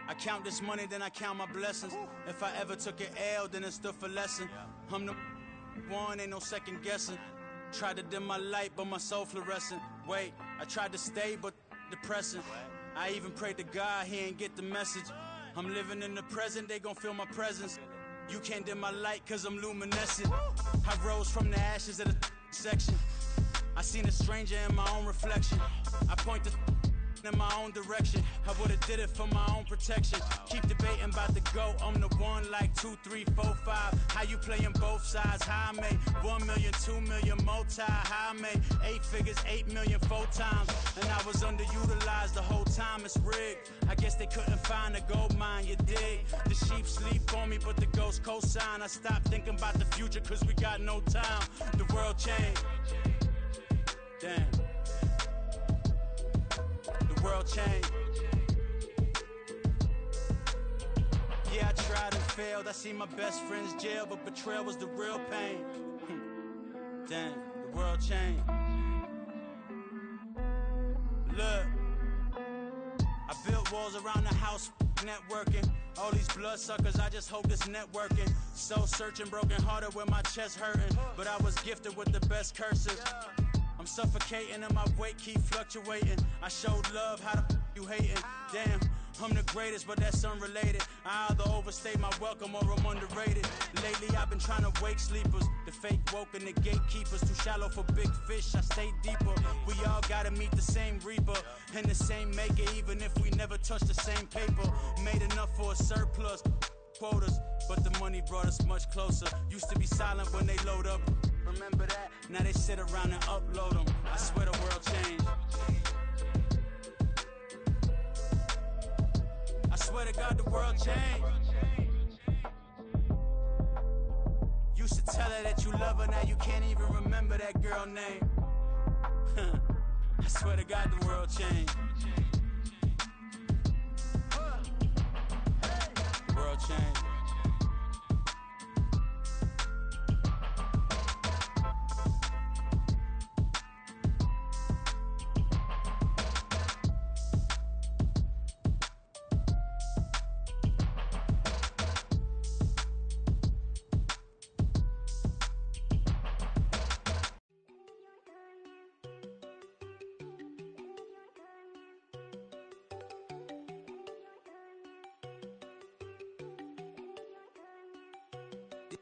I count this money, then I count my blessings. If I ever took an L, then it stood for lesson. I'm the one, ain't no second guessing. Tried to dim my light, but my soul fluorescent. Wait, I tried to stay, but depressing. I even prayed to God, he ain't get the message. I'm living in the present, they gon' feel my presence. You can't dim my light, cause I'm luminescent. I rose from the ashes of the section. I seen a stranger in my own reflection. I point the in my own direction. I would've did it for my own protection. Keep debating about the GOAT. I'm the one like 2, 3, 4, 5. How you playing both sides? How I made 1 million, 2 million, multi. How I made 8 figures, 8 million, 4 times. And I was underutilized the whole time. It's rigged. I guess they couldn't find a gold mine, you dig? The sheep sleep on me, but the ghost cosign. I stopped thinking about the future, cause we got no time. The world changed. Damn. The world changed. Yeah, I tried and failed. I seen my best friends jail, but betrayal was the real pain. Damn, the world changed. Look, I built walls around the house, networking. All these bloodsuckers, I just hope this networking. Soul searching, broken hearted with my chest hurting. But I was gifted with the best curses. I'm suffocating and my weight keep fluctuating. I showed love, how the you hating? Damn, I'm the greatest, but that's unrelated. I either overstay my welcome or I'm underrated. Lately I've been trying to wake sleepers. The fake woke and the gatekeepers. Too shallow for big fish, I stay deeper. We all gotta meet the same reaper and the same maker, even if we never touch the same paper. Made enough for a surplus quotas, but the money brought us much closer. Used to be silent when they load up. Remember that? Now they sit around and upload them. I swear the world changed. I swear to God the world changed. Used to tell her that you love her, now you can't even remember that girl name. I swear to God the world changed. The world changed.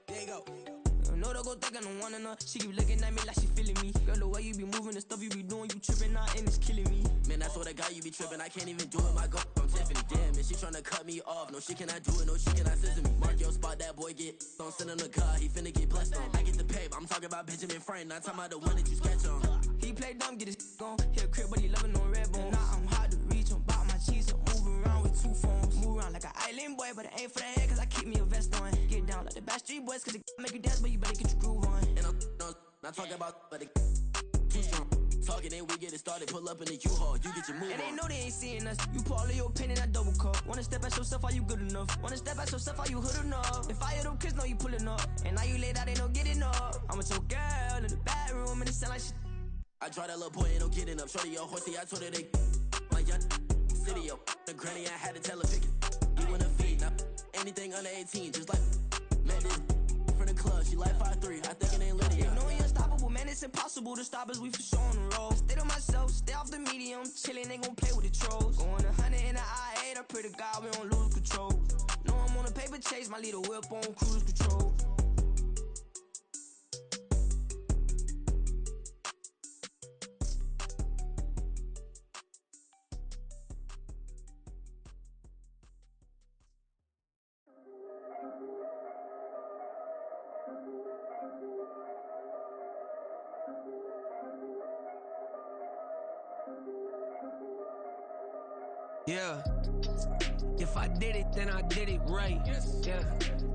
There you go. No, don't go think I don't wanna know. She keep looking at me like she feeling me. Girl, the way you be moving, the stuff you be doing, you tripping out and it's killing me. Man, I swear to God, you be tripping. I can't even do it. My go from Tiffany. Damn, and she tryna cut me off. No, she cannot do it. No, she cannot scissor me. Mark your spot, that boy get on. Send him to God, he finna get blessed on. I get the pay, I'm talking about Benjamin Franklin. Not talking about the one that you sketch on. He play dumb, get his on. He a crib, but he loving on red bone. Now I'm hard to reach. I'm about my cheese. I'm moving around with 2 phones. Move around like an island boy, but it ain't for the head, cause I keep me a vest on. Get down like the Backstreet Boys, cause it make you dance, but you better get your groove on. And I'm not talking about, but it too strong. Talking and we get it started, pull up in the U-Haul, you get your move and on. they know they ain't seeing us. You pull all of your pen in that double cup. Wanna step at yourself, are you good enough? Wanna step at yourself, are you hood enough? If I hear them kids know you pulling up, and now you laid out, they don't get enough. I'm with your girl in the bedroom, and it sound like shit. I draw that little boy, ain't no getting up. Shorty your horsey, I told her they my young city, yo. The granny, I had to tell her pick it. You in a feed, now anything under 18, just like man, this from the club, she like 5'3", I think it ain't Lydia. You know you unstoppable, man. it's impossible to stop us, we for sure on the road. Stay to myself, stay off the media, I'm chillin', they gon' play with the trolls. Going 100 in the I-8, I pray to God we don't lose control. Know I'm on a paper chase, my little whip on cruise control. Yeah, if I did it, then I did it right. Yeah,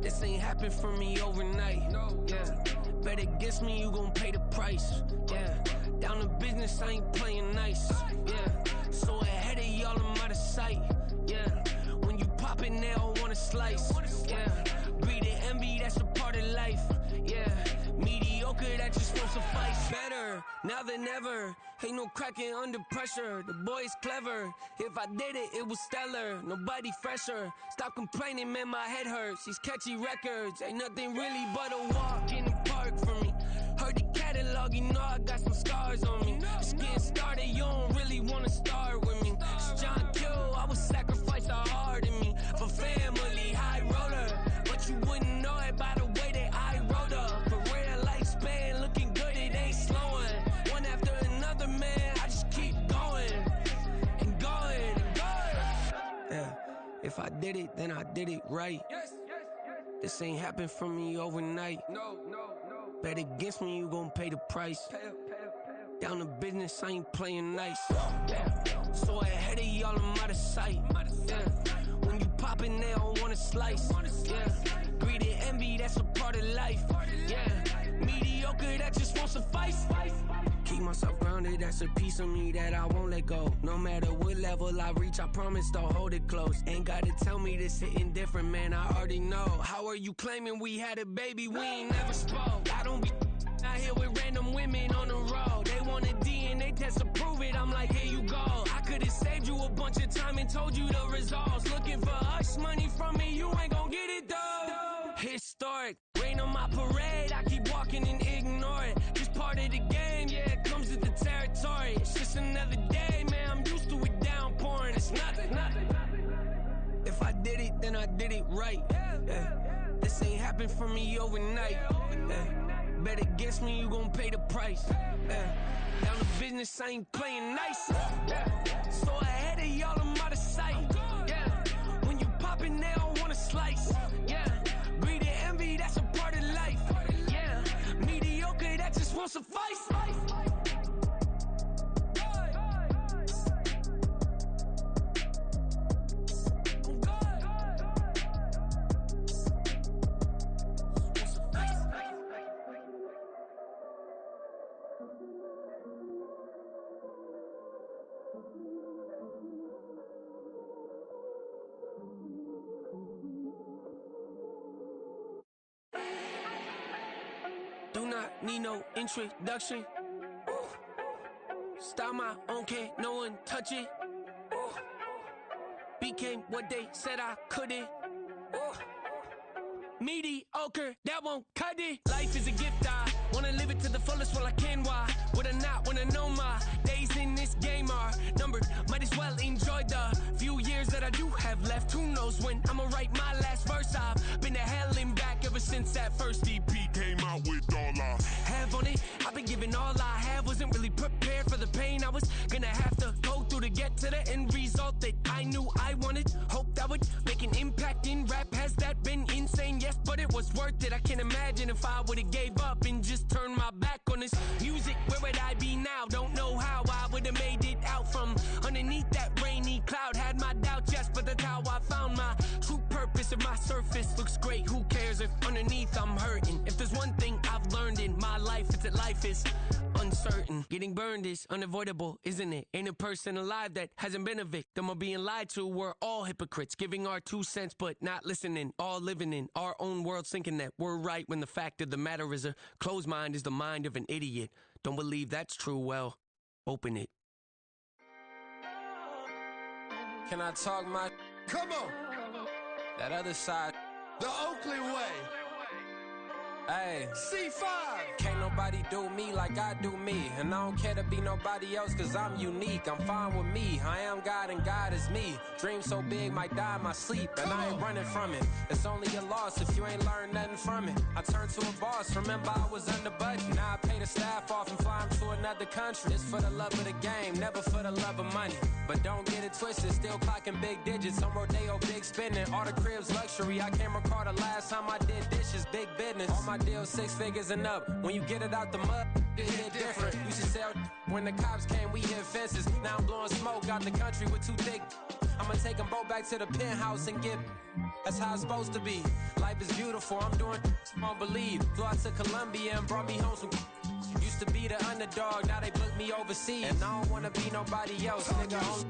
this ain't happened for me overnight. Yeah, bet against me, you gon' pay the price. Yeah, down to business, I ain't playing nice. Yeah, so ahead of y'all, I'm out of sight. Yeah, when you pop it, they all wanna slice. Yeah, greed and envy, that's a part of life. Yeah, mediocre, that just won't suffice. Better now than ever. Ain't no cracking under pressure. The boy's clever. If I did it, it was stellar. Nobody fresher. Stop complaining, man, my head hurts. These catchy records ain't nothing really but a walk in the park for me. Heard the catalog, you know I got some scars on me. Just getting started, you don't really wanna start with me. It's John Q, I would sacrifice the heart in me for family, high roller. But you wouldn't know it by the way that I wrote up. For real lifespan, looking good, it ain't slowing. One after another, man, I just keep going and going and going. Yeah, if I did it, then I did it right. This ain't happened for me overnight. Bet against me, you gon' pay the price. Down to business, I ain't playing nice. Yeah, so ahead of y'all, I'm out of sight. Yeah, when you poppin', they don't wanna slice. Yeah, greed and envy, that's a part of life. Yeah, mediocre, that just won't suffice. Keep myself grounded, that's a piece of me that I won't let go. No matter what level I reach, I promise to hold it close. Ain't gotta tell me this hitting different, man, I already know. How are you claiming we had a baby, we ain't never spoke? I don't be out here with random women on the road. They want a DNA test to prove it, I'm like, here you go. I could've saved you a bunch of time and told you the results. Looking for hush money from me, you ain't gon' get it though. Historic, rain on my parade, I keep walking and ignore it. Just part of the game, yeah, it comes with the territory. It's just another day, man, I'm used to it downpouring. It's nothing. If I did it, then I did it right. Yeah. This ain't happened for me overnight. Yeah. Bet against me, you gon' pay the price. Yeah. Down to business, I ain't playing nice. Yeah. So ahead of y'all, I'm out of sight. Yeah. When you poppin', they don't wanna slice. Yeah. Greed and envy, that's a part of life. Yeah. Mediocre, that just won't suffice. Do not need no introduction. Ooh. Style my own, can't no one touch it. Ooh. Became what they said I couldn't. Ooh. Mediocre, that won't cut it. Life is a gift, I wanna live it to the fullest while I can. Why would I not wanna know my days in this game are numbered? Might as well enjoy the few years that I do have left. Who knows when I'ma write my last verse? I've been to hell and back ever since that first EP came out with all I have on it. I've been giving all I have, wasn't really prepared for the pain I was gonna have to go through to get to the end result that I knew I wanted. Hope that would make an impact in rap. Has that been insane? Yes, but it was worth it. I can't imagine if I would've gave up and just turned my back on this music. Where would I be now? Don't know how I would've made it out from underneath that rainy cloud. Had my doubts, yes, but that's how I found my true purpose. If my surface looks great, who cares if underneath I'm hurting? If there's one thing I've learned in my life, it's that life is uncertain. Getting burned is unavoidable, isn't it? Ain't a person alive that hasn't been a victim of being lied to. We're all hypocrites, giving our 2 cents but not listening. All living in our own world, thinking that we're right when the fact of the matter is a closed mind is the mind of an idiot. Don't believe that's true? Well, open it. Can I talk my... Come on! That other side. The Oakley way. Ay, C5. Can't nobody do me like I do me. And I don't care to be nobody else cause I'm unique. I'm fine with me. I am God and God is me. Dream so big might die in my sleep. And I ain't running from it. It's only a loss if you ain't learned nothing from it. I turned to a boss. Remember I was under budget. Now I pay the staff off and fly them to another country. It's for the love of the game, never for the love of money. But don't get it twisted. Still clocking big digits. On Rodeo, big spending. All the cribs luxury. I can't recall the last time I did dishes. Big business. All my deals 6 figures and up. When you get it out the mud, it hit different. Used to sell when the cops came, we hit fences. Now I'm blowing smoke out the country with 2 thick. I'ma take them both back to the penthouse and get. That's how it's supposed to be. Life is beautiful. I'm doing won't believe. Flew out to Colombia and brought me home some. Used to be the underdog, now they book me overseas. And I don't wanna be nobody else, nigga.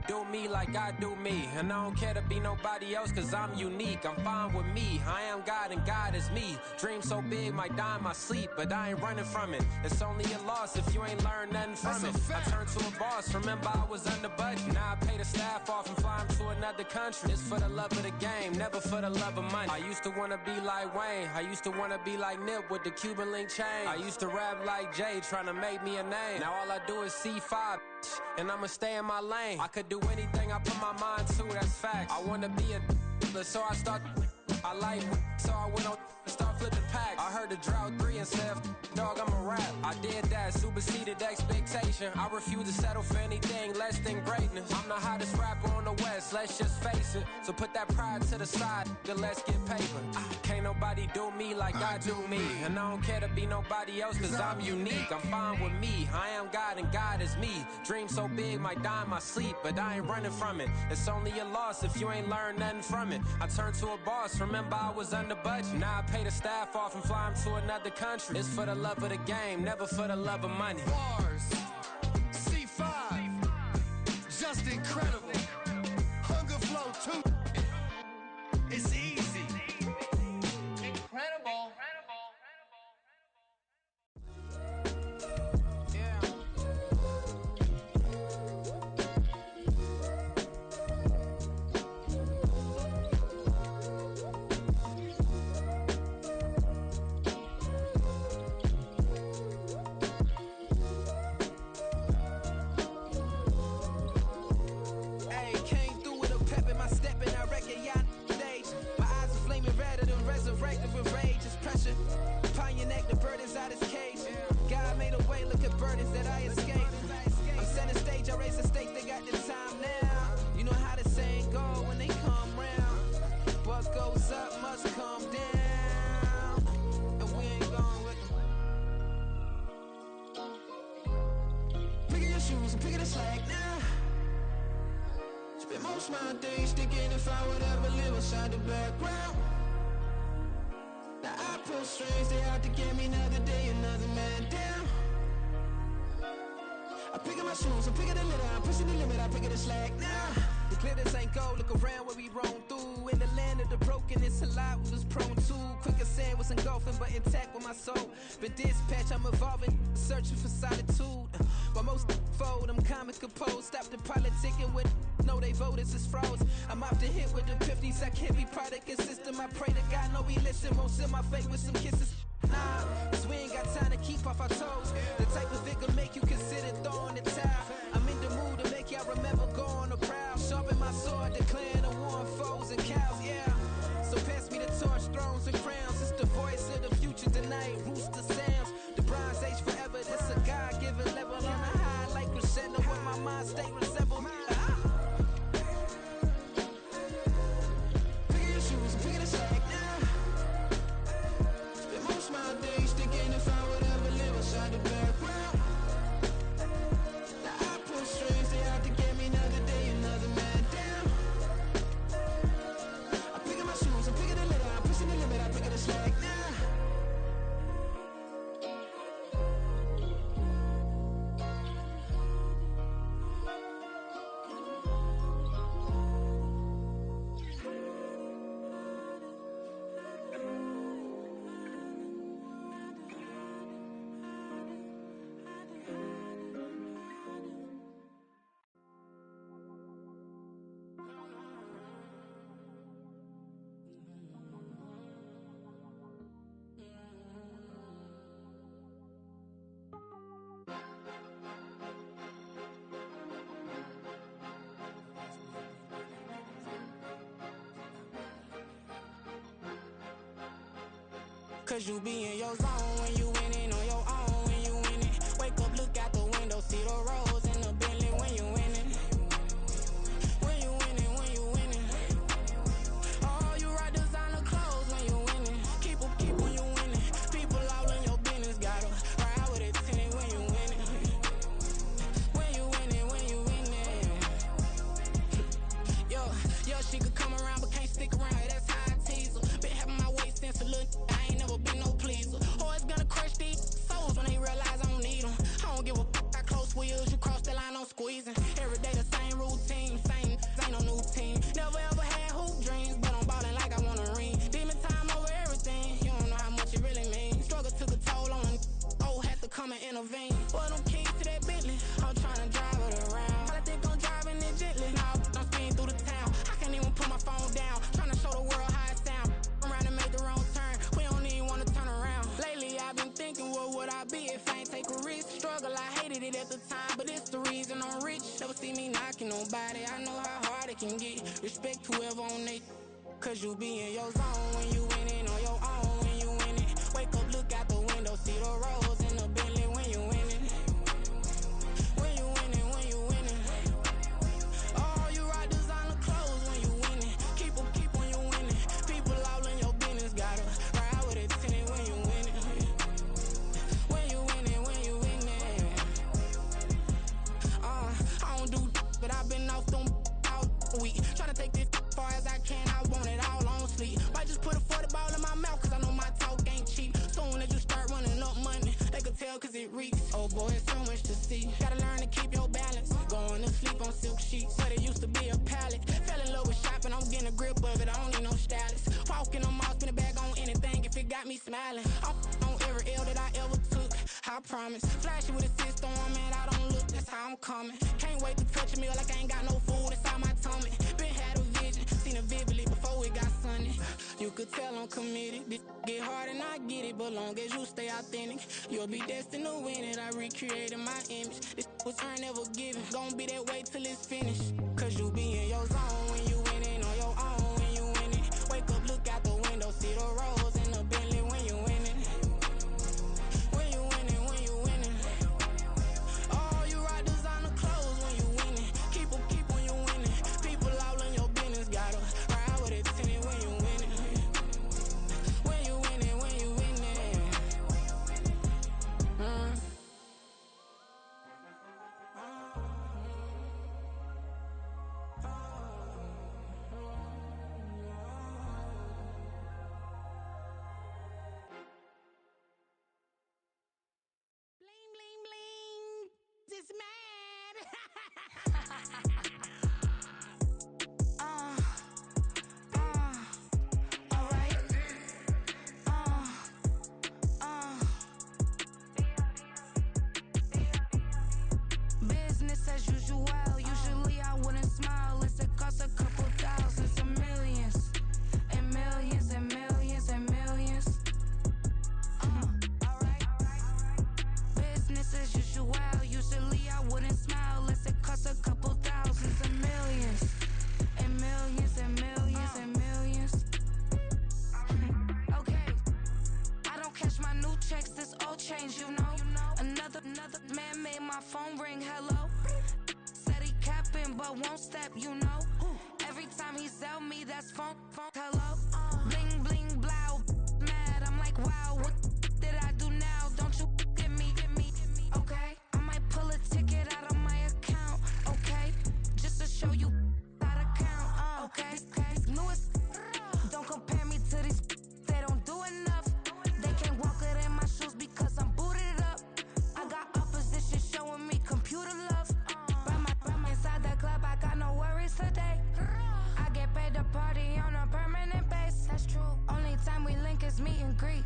Do me like I do me. And I don't care to be nobody else cause I'm unique. I'm fine with me. I am God and God is me. Dream so big might die in my sleep. But I ain't running from it. It's only a loss if you ain't learned nothing from it. I turned to a boss. Remember I was under budget. Now I pay the staff off and fly them to another country. It's for the love of the game, never for the love of money. I used to wanna be like Wayne. I used to wanna be like Nip with the Cuban link chain. I used to rap like Jay trying to make me a name. Now all I do is C5 and I'ma stay in my lane. I could do anything I put my mind to, that's facts. I wanna be a so I start. I like so I went on and start flipping packs. I heard the drought 3 and said, dog, I'm a rap. I did that, superseded expectation. I refuse to settle for anything less than greatness. I'm the hottest rapper on the West, let's just face it. So put that pride to the side, then let's get paper. Can't nobody do me like I do me. And I don't care to be nobody else cause I'm unique. I'm fine with me, I am God and God is me. Dream so big might die in my sleep, but I ain't running from it. It's only a loss if you ain't learned nothing from it. I turned to a boss, remember I was under budget. Now I pay the staff off and fly them to another country. It's for the love of the game, never for the love of money. Bars, C5, just incredible. Hunger flow 2, it's easy. Incredible. Most my days thinking if I would ever live inside the background. Now I pull strings, they out to get me another day, another man down. I'm picking my shoes, I'm picking the litter, I'm pushing the limit, I'm picking the slack now. The clear this ain't gold, look around where we roam through. In the land of the broken, it's a lot we was prone to. Quicker sand was engulfing, but intact with my soul. Been dispatched, I'm evolving, searching for solitude. While most fold, I'm comic composed. Stop the politicking with no, they voters is froze. I'm off the hit with the 50s, I can't be product and system. I pray to God, no, we listen. Won't send my fate with some kisses. Nah, cause we ain't got time to keep off our toes. The type of vigor make you consider throwing the towel. I'm in the mood to make y'all remember going to proud. Sharpen my sword, declaring the war on foes and cows, yeah. So pass me the torch, thrones and crowns. It's the voice of the future tonight, rooster sounds. The Bronze Age forever, this a God-given level. On a high like crescendo where my mind state resemble. Picking your shoes, picking the slack now. Spend most my days thinking if I would ever live inside the background. Now I pull strings, they out to get me another day, another man down. I'm picking my shoes, I'm picking the litter, I'm pushing the limit, I'm picking the slack now. Cause you be in your zone when you winning on your own when you winning. Wake up, look out the window, see the rose in the Bentley when you winning. When you winning, when you winning. Oh, you rock designer clothes when you winning. Keep when you winning. People all in your business, gotta ride with it tinted when you winning. When you winning, when you winning. Yo, she could come around but can't stick around. That's how I tease her. Been having my way since a little. I ain't never been no pleaser. Always gonna crush these souls when they realize I don't need them. I don't give a f. I close wheels, you cross the line, I'm squeezing. Every day the same routine, same, ain't no new team. Never ever had hoop dreams, but I'm ballin' like I want a ring. Demon time over everything, you don't know how much it really means. Struggle took a toll on them, had to come and intervene. Boy, them keys to that Bentley, I'm tryna drive it around. I think I'm driving it gently, now I'm speeding through the town. I can't even put my phone down, tryna show the world how it sound. Around and make the wrong turn, we don't even wanna turn around. Lately I've been thinking, what would I be if I ain't take a risk? Struggle, I hated it at the time, but it's the reason I'm rich. Never see me knocking nobody, I know how hard it can get. Respect whoever on they, cause you be in your zone when you winning on your own when you winning. Wake up, look out the window, see the rose in the Bentley when you winning. When you winning, when you winning. Oh, you rock designer clothes when you winning. Keep when you winning. People all in your business, gotta ride with it tinted when you winning. When you winning, when you winning. I don't do but I've been off them all week. Tryna take this far as I can, I want it all on sleep. Might just put a 40 ball in my mouth, cause I know my talk ain't cheap. Soon as you start running up money, they can tell cause it reeks. Oh boy, it's so much to see. Gotta learn to keep your balance. Going to sleep on silk sheets, but it used to be a pallet. Fell in love with shopping, I'm getting a grip of it, I don't need no stylist. Walking on mall, spin a bag on anything if it got me smiling. I'm on every L that I ever took, I promise. Flashy with a system on, man, I don't look, that's how I'm coming. Can't wait to touch a meal like I ain't got no food inside my tummy. Been had a vision, seen it vividly before it got sunny. You could tell I'm committed. This get hard and I get it, but long as you stay authentic, you'll be destined to win it. I recreated my image. This was earned, never given. Gonna be that way till it's finished. Cause you be in your zone when you winning on your own when you winning. Wake up, look out the window, see the rose in the Bentley when you winning. When you winning, when you winning. Oh, you rock designer clothes when you winning. Keep when you winning. People all in your business, gotta ride with it tinted when you winning. When you winning, when you winning. Bling, bling, bling. It's mad. Alright. Business as usual. Usually I wouldn't smile unless it costs a couple thousands and millions. And millions and millions and millions. Business as usual. Usually I wouldn't smile unless it costs a couple thousands and millions. And millions and millions and millions. Okay. I don't catch my new checks, this old change, you know. Another man made my phone ring, hello. Said he capping but won't step, you know. Every time he sell me, that's phone, hello. Bling, bling, blow, mad, I'm like, wow, what did I do now? Don't you get me, okay? I might pull a ticket out of my account, okay? Just to show you how to count, okay? Newest, don't compare me to these, they don't do enough. They can't walk it in my shoes because I'm booted up. I got opposition showing me computer love. By inside the club, I got no worries today. I get paid to party on a permanent base. That's true. Only time we link is meet and greet.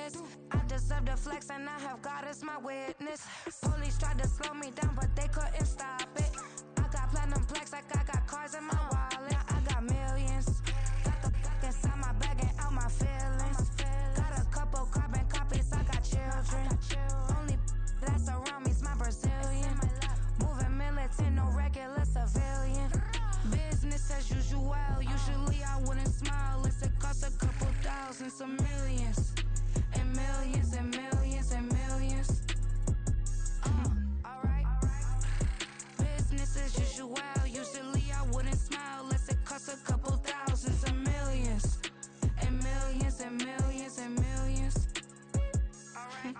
business. I deserve the flex and I have God as my witness. Police tried to slow me down, but they couldn't stop it. I got platinum plaques like I got cars in my wallet. Now I got millions. Got the fuck inside my bag and out my feelings. Got a couple carbon copies, I got children. Only that's around me's my Brazilian. Moving militant, no regular civilian. Business as usual, usually I wouldn't smile unless it cost a couple thousands of millions. And millions and millions and millions. Alright. Business as usual, usually I wouldn't smile unless it cost a couple thousands of millions. And millions and millions and millions. Alright.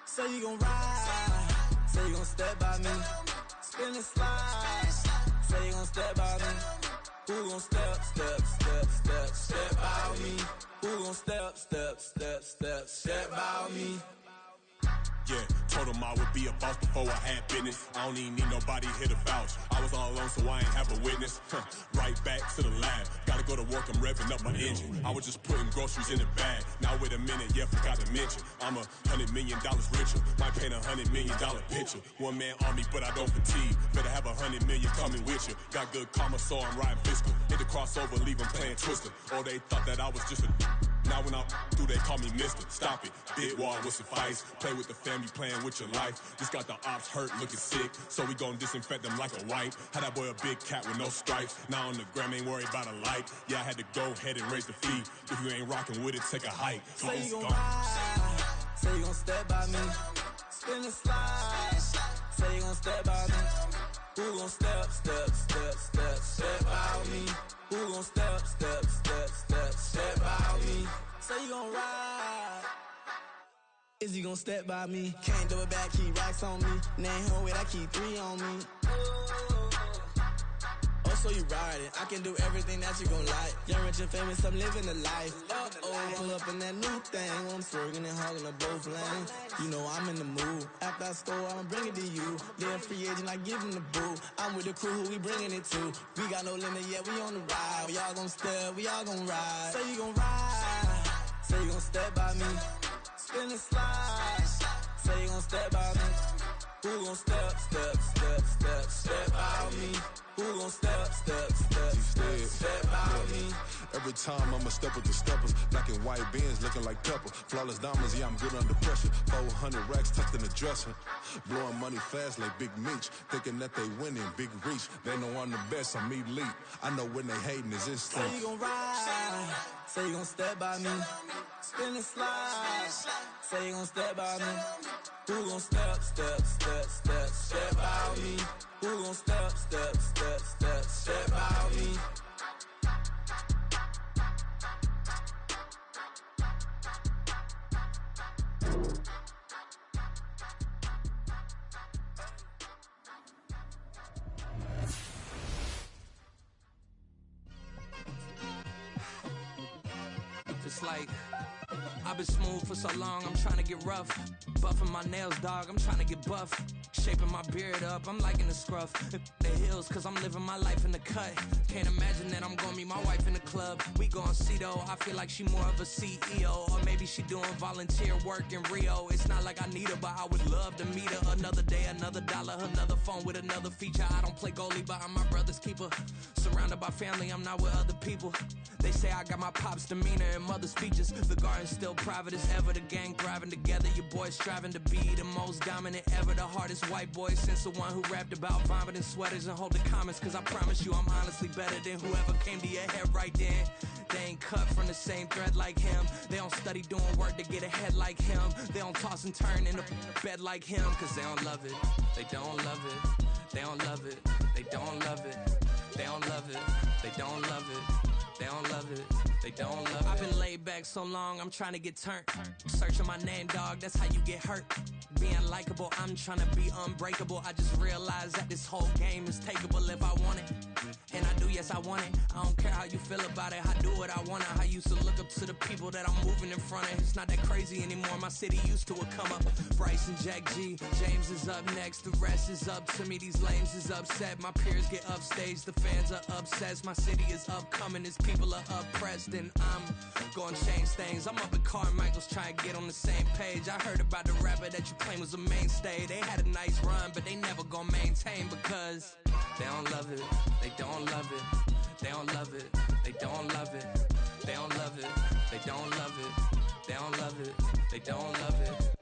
Say you gon' ride, say you gon' step by me, spin and slide, say you gon' step by me, who gon' step by me, who gon' step by me. Yeah, told him I would be a boss before I had business. I don't even need nobody here to vouch. I was all alone, so I ain't have a witness. Right back to the lab. Gotta go to work, I'm revving up my engine. I was just putting groceries in the bag. Now wait a minute, yeah, forgot to mention. I'm $100 million richer. Might paint $100 million picture. One man army, but I don't fatigue. Better have 100 million coming with you. Got good karma, so I'm riding fiscal. Hit the crossover, leave them playing Twister. Oh, they thought that I was just a... Now when I do, they call me Mister. Stop it. Big wall will suffice. Play with the family, playing with your life. Just got the ops hurt, looking sick. So we gon' disinfect them like a wipe. Had that boy a big cat with no stripes. Now on the gram, ain't worried about a light. Yeah, I had to go ahead and raise the fee. If you ain't rocking with it, take a hike. Say you gon' ride, say you gon' step by me, spin and slide, say you gon' step by me, who gon' step by me, who gon' step by me, say you gon' ride, is he gon' step by me, can't do it back, keep racks on me, name home with I keep 3 on me. So you riding, I can do everything that you gon' like. Young, rich, and famous, I'm living the life. Pull up in that new thing, I'm swerving and hogging up both lanes. You know I'm in the mood. After I score, I'ma bring it to you. They're a free agent, I give them the boo. I'm with the crew, who we bringing it to. We got no limit, yeah, we on the ride. We all gon' step, we all gon' ride. Say you gon' ride, say you gon' step by me, spin and slide. Say you gon' step by me, who gon' step by me? Who gon' step by me? Every time I'ma step with the steppers. Black and white beans looking like pepper. Flawless diamonds, yeah, I'm good under pressure. 400 racks tucked in the dresser. Blowing money fast like Big Meech. Thinking that they winning, big reach. They know I'm the best, I'm elite. I know when they hating is instinct. Say you gon' ride, say you gon' step by me, spin and slide. Say you gon' step by me, who gon' step by me, who gon' step by me. It's like I've been smooth for so long, I'm trying to get rough. Buffing my nails, dog, I'm trying to get buff. Shaping my beard up, I'm liking the scruff. The hills, cause I'm living my life in the cut. Can't imagine that I'm gonna meet my wife in the club. We gon' see though, I feel like she more of a CEO. Or maybe she doing volunteer work in Rio. It's not like I need her, but I would love to meet her. Another day, another dollar, another phone with another feature. I don't play goalie, but I'm my brother's keeper. Surrounded by family, I'm not with other people. They say I got my pop's demeanor and mother's features. The garden's still private as ever. The gang thriving together. Your boy striving to be the most dominant ever. The hardest white boy since the one who rapped about vomiting sweaters and holding comments. Cause I promise you I'm honestly better than whoever came to your head right then. They ain't cut from the same thread like him. They don't study doing work to get ahead like him. They don't toss and turn in the bed like him. Cause they don't love it. They don't love it. They don't love it. They don't love it. They don't love it. They don't love it. They don't love it, they don't love it. I've been laid back so long, I'm trying to get turned. Searching my name, dog, that's how you get hurt. Being likable, I'm trying to be unbreakable. I just realized that this whole game is takeable if I want it. And I do as I want it. I don't care how you feel about it, I do what I want it. I used to look up to the people that I'm moving in front of. It's not that crazy anymore, my city used to a come up. Bryce and Jack G, James is up next, the rest is up to me. These lames is upset, my peers get upstage, the fans are obsessed. My city is upcoming, his people are oppressed, and I'm gonna change things. I'm up at Carmichael's trying to get on the same page. I heard about the rapper that you claim was a mainstay. They had a nice run, but they never gonna maintain because they don't love it, they don't love it, they don't love it, they don't love it, they don't love it, they don't love it, they don't love it, they don't love it.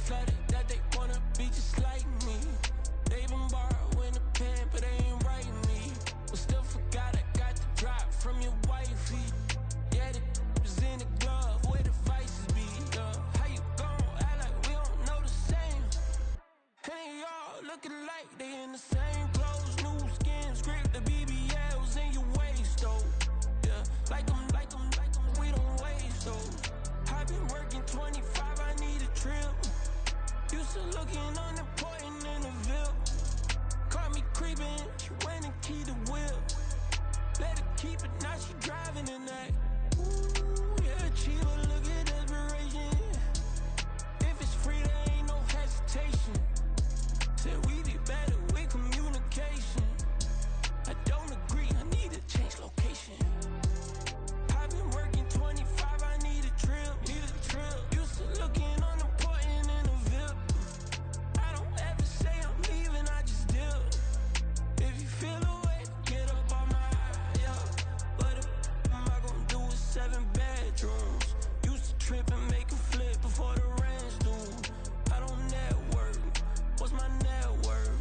Flooded that they wanna be just like me. They been borrowing a pen, but they ain't writing me. But still forgot I got the drop from your wifey. Yeah, the was in the glove where the vices be. How you gon' act like we don't know the same? Hey, y'all looking like they in the same clothes, new skin, script, the BBLs in your waist, though. Yeah, like them, we don't waste, though. I've been working 25, I need a trip. Used to looking unimportant in the Ville. Caught me creeping, she went and keyed the wheel. Let her keep it, now she driving in that. Ooh, yeah, Chiba, look at desperation. If it's free, there ain't no hesitation. Said we be better with communication. I don't agree, I need to change location. I've been working 25, I need a trip, Used to looking unimportant in the Ville. I don't ever say I'm leaving, I just deal. If you feel away, get up on my What am I gonna do with 7 bedrooms? Used to trip and make a flip before the rent's due. I don't network, what's my net worth?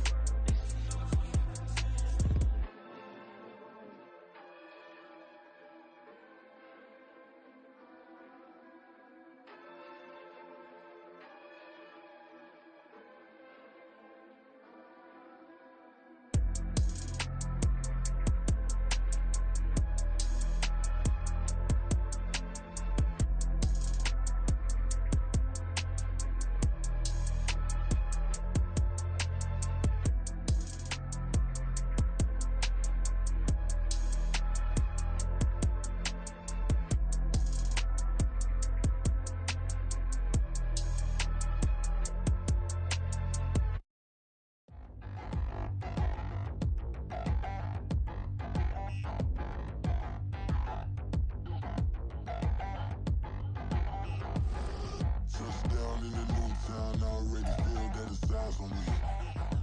Touchdown in the new town, I already feel that it's eyes on me.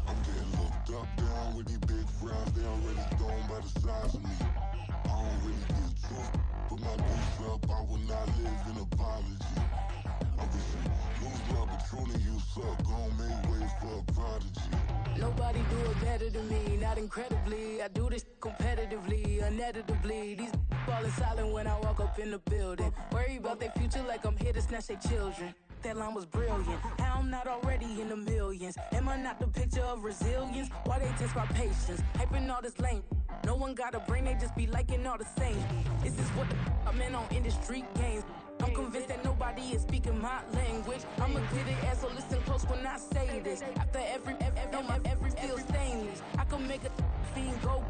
I'm getting looked up, down with these big frowns, they already thrown by the size of me. I don't really get truth, put my deuce up, I will not live in apology. I wish you lose love, but truly you suck, gon' make way for a prodigy. Nobody do it better than me, not incredibly. I do this competitively, uneditably. These falling silent when I walk up in the building. Worry about their future like I'm here to snatch their children. That line was brilliant. How I'm not already in the millions? Am I not the picture of resilience? Why they test my patience? Hyping all this lame. No one got a brain, they just be liking all the same. This is what the I'm in on industry games. I'm convinced that nobody is speaking my language. I'm a good ass, so listen close when I say this. After every feel stainless. I can make a fiend go.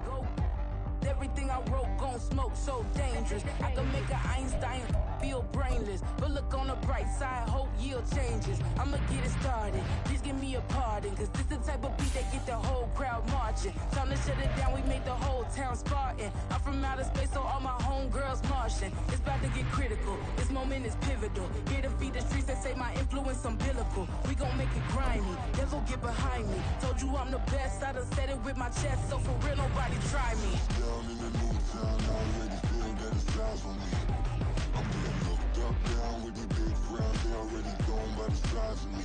Everything I wrote gon' smoke, so dangerous. I can make an Einstein feel brainless. But look on the bright side, hope yield changes. I'ma get it started, please give me a pardon. Cause this the type of beat that get the whole crowd marching. Time to shut it down, we made the whole town Spartan. I'm from outer space, so all my homegirls Martian. It's about to get critical, this moment is pivotal. Here to feed the streets that say my influence umbilical. We gon' make it grimy, devil get behind me. Told you I'm the best, I done said it with my chest. So for real, nobody try me. Down in the new town, I already feel that it's eyes on me. I'm getting looked up, down with these big frowns, they already thrown by the size of me.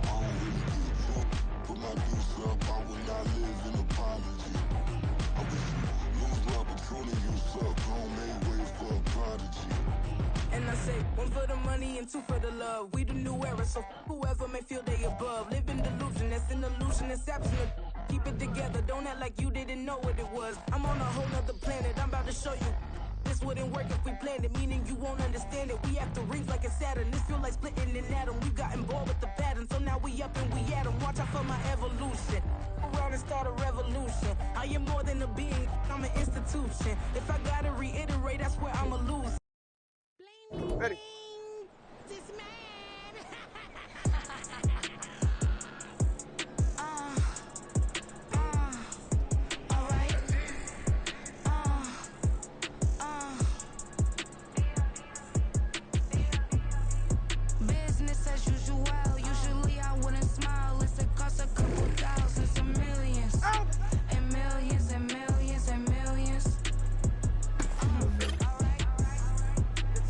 I don't really get truth, put my deuce up, I will not live in apology. I wish you lose love, but truly you suck, gon' make way for a prodigy. And I say, 1 for the money and 2 for the love. We the new era, so whoever may feel they above. Live in delusion, that's an illusion, it's absent of keep it together. Don't act like you didn't know what it was. I'm on a whole nother planet, I'm about to show you. This wouldn't work if we planned it, meaning you won't understand it. We have to rings like a Saturn. This feel like splitting an atom. We got involved with the pattern, so now we up and we at 'em. Watch out for my evolution. Around and start a revolution. I am more than a being, I'm an institution. If I gotta reiterate, that's where I'ma lose. Ready. Business as usual. Usually I wouldn't smile. It's a cost a couple thousands and millions. And millions and millions and millions.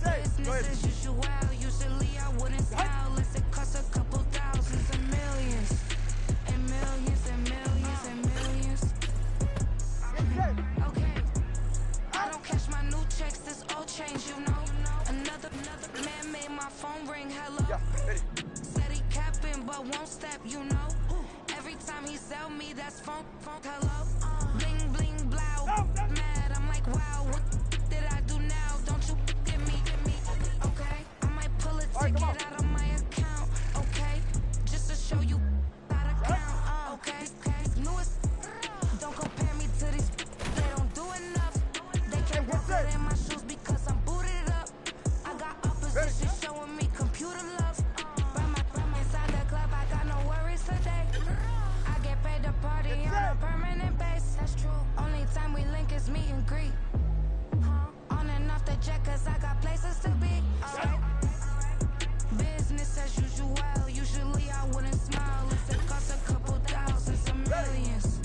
Business as usual. Usually I wouldn't smile. It's a cost a couple thousands and millions. And millions and millions and millions. Okay. I don't cash my new checks, this old change, you know. Another man made my phone ring, hello. Said he capping, but won't step, you know. Every time he sell me, that's phone, hello. Bling, bling, blow, mad, I'm like, wow, what did I do now? Don't you get me, okay? I might pull a ticket out of my account, okay? Just to show you how to count, okay? Newest, don't compare me to these, they don't do enough. They can't fit in my shoes because I'm booted up. I got opposition showing me computer love. From inside the club, I got no worries today. I get paid to party on a permanent base. That's true. Only time we link is meet and greet. On and off the jet, cause I got places to be. Alright. Business as usual. Usually I wouldn't smile if it cost a couple thousands and millions.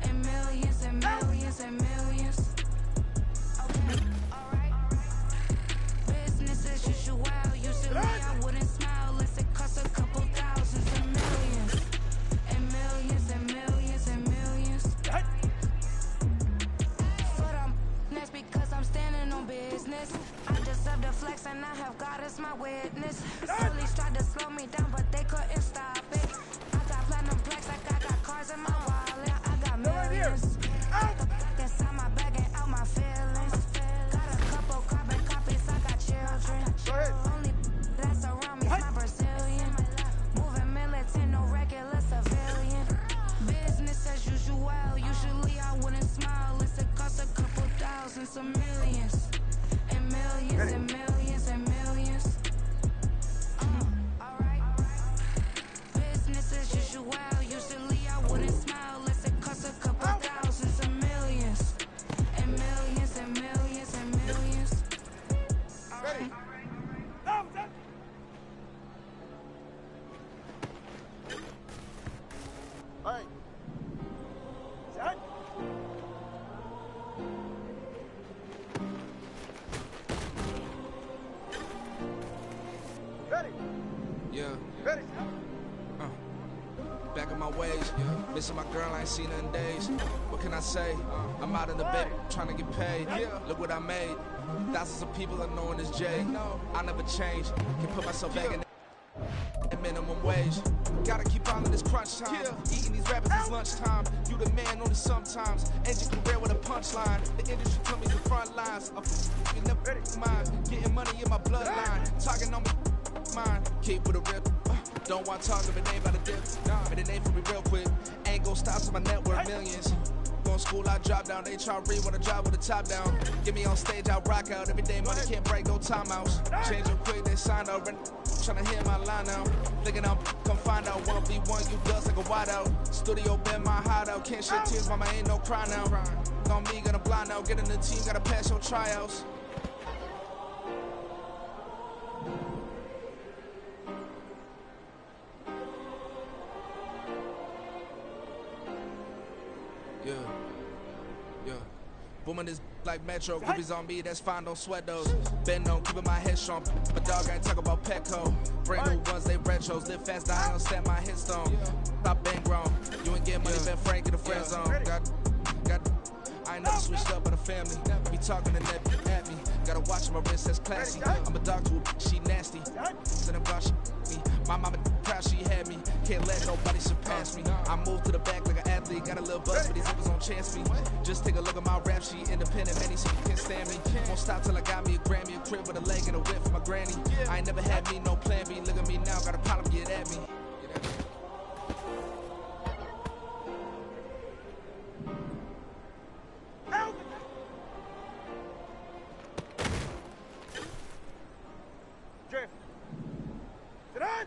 And millions and millions and millions. Okay, alright. Business as usual. Usually I wouldn't smile unless it cost a couple thousands and millions. And millions and millions and millions. Foot on that's because I'm standing on business. I deserve the flex and I have God as my witness. Police tried to slow me down, but they couldn't stop it. I got platinum plaques like I got cars in my wallet. I got millions. Inside my bag and out my feelings. Got a couple carbon copies, I got children. Only that's around me is my Brazilian. Moving militant, no regular civilian. Business as usual. Usually I wouldn't smile unless it cost a couple thousands of millions. And millions and millions and millions. Alright. Business as usual. Usually I wouldn't smile unless it cost a couple thousands of millions. And millions and millions and millions. Alright. Alright. Set. Ready. Yeah. Ready. Back in my ways, missing my girl, I ain't seen her in days. What can I say? I'm out in the bed, trying to get paid. Look what I made. Thousands of people are knowing this J. I never change. Can put myself back in the minimum wage. Gotta keep on in this crunch time. Eating these rappers is lunchtime. You the man only sometimes. End your career with a punchline. The industry told me the front lines. I'm never mine. Getting money in my bloodline. Talking on my mind. Keep with a rip. Don't want to talk if it ain't about a dip. But it ain't for me real quick. Ain't gon' stop to my net worth millions. Going school, I drop down. They try to read when I drive with the top down. Get me on stage, I rock out. Every day money can't break, no timeouts. Change them quick, they sign up. Tryna hear my line now. Thinking I'm come find out 1v1, you dust like a wide out. Studio been my hideout. Can't shed tears, mama ain't no cry now. On me, gonna blind out. Get in the team, gotta pass your tryouts. Yeah. Booming this like Metro. Groupies on me, that's fine, don't sweat those. Bend on, keeping my head strong. My dog ain't talk about Petco. Brand new ones, they retros. Live fast, I ain't gonna set my headstone. Stop been grown. You ain't getting money, been frank in the friend zone. Got I ain't never switched up on a family. Be talking to that at me. Gotta watch my wrist, that's classy. I'm a dog to a she nasty. Then I'm she me. My mama proud she had me. Can't let nobody surpass me. I moved to the back like an athlete. Got a little buzz for these niggas on chance me. Just take a look at my rap sheet. Independent, man, so you can't stand me. Won't stop till I got me a Grammy, a crib with a leg and a whip for my granny. I ain't never had me no plan B. Look at me now, got a problem, get at me. Drift. Sit down.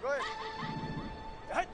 Go ahead. Hut.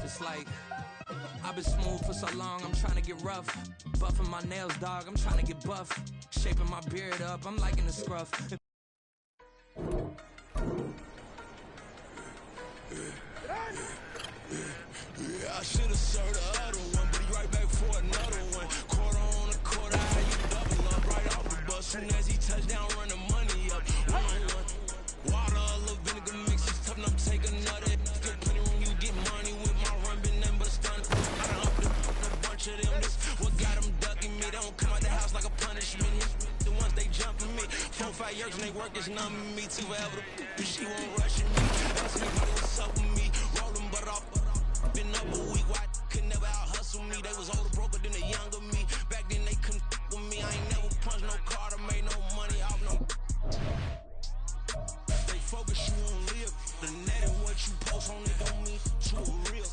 It's like, I've been smooth for so long, I'm trying to get rough. Buffing my nails, dog, I'm trying to get buff. Shaping my beard up, I'm liking the scruff. I should've served the other one, but he right back for another one. Quarter on a quarter, how you double up right off the bus. Soon as he touch down, run the money up. One-on-one. Water, a little vinegar mix, it's tough enough to take another. Still plenty room, you get money with my run, been nothing but a stunt. I done upped a bunch of them. This what got them ducking me. They don't come out the house like a punishment. The ones they jumping me. 4 or 5 years when they work, it's numbing me. Too forever, she won't rush me. Ask me what's up with me. Rollin' butter off. Been up a week, why could never out hustle me? They was older, broker than the younger me. Back then they couldn't with me. I ain't never punched no card or made no money off no. They focus you on live. The net and what you post on it don't mean you a real.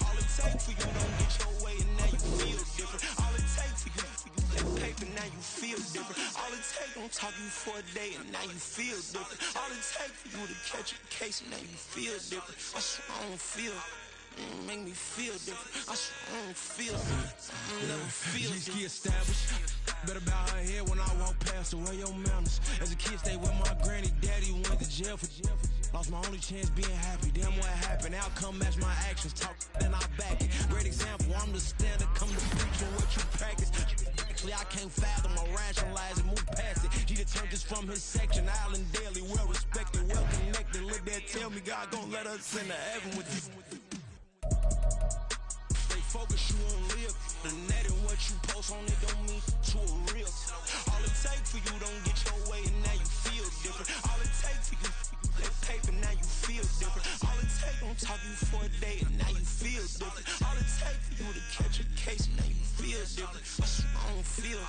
All it takes for you don't get your way and now you feel different. All it takes for you that paper now you feel different. All it takes don't talk you for a day and now you feel different. All it takes for you to catch a case and now you feel different. I swear I don't feel. Make me feel different. I swear I don't feel different. I never feel different. Get established. Better bow her head when I walk past her. Where your manners? As a kid, stay with my granny. Daddy went to jail for jail. Lost my only chance being happy. Damn, what happened? Outcome match my actions. Talk, then I back it. Great example. I'm the standard. Come to preach on what you practice. Actually, I can't fathom or rationalize and move past it. He turned this from his section. Island Daily, well respected, well connected. Look there, tell me God gon' let us into heaven with you. Stay focused, you won't live. The net and what you post on it don't mean to a real. All it takes for you don't get your way and now you feel different. All it takes for you that paper, now you feel different. All it takes don't talk you for a day and now you feel different. All it takes for you to catch a case and now you feel different. I don't feel,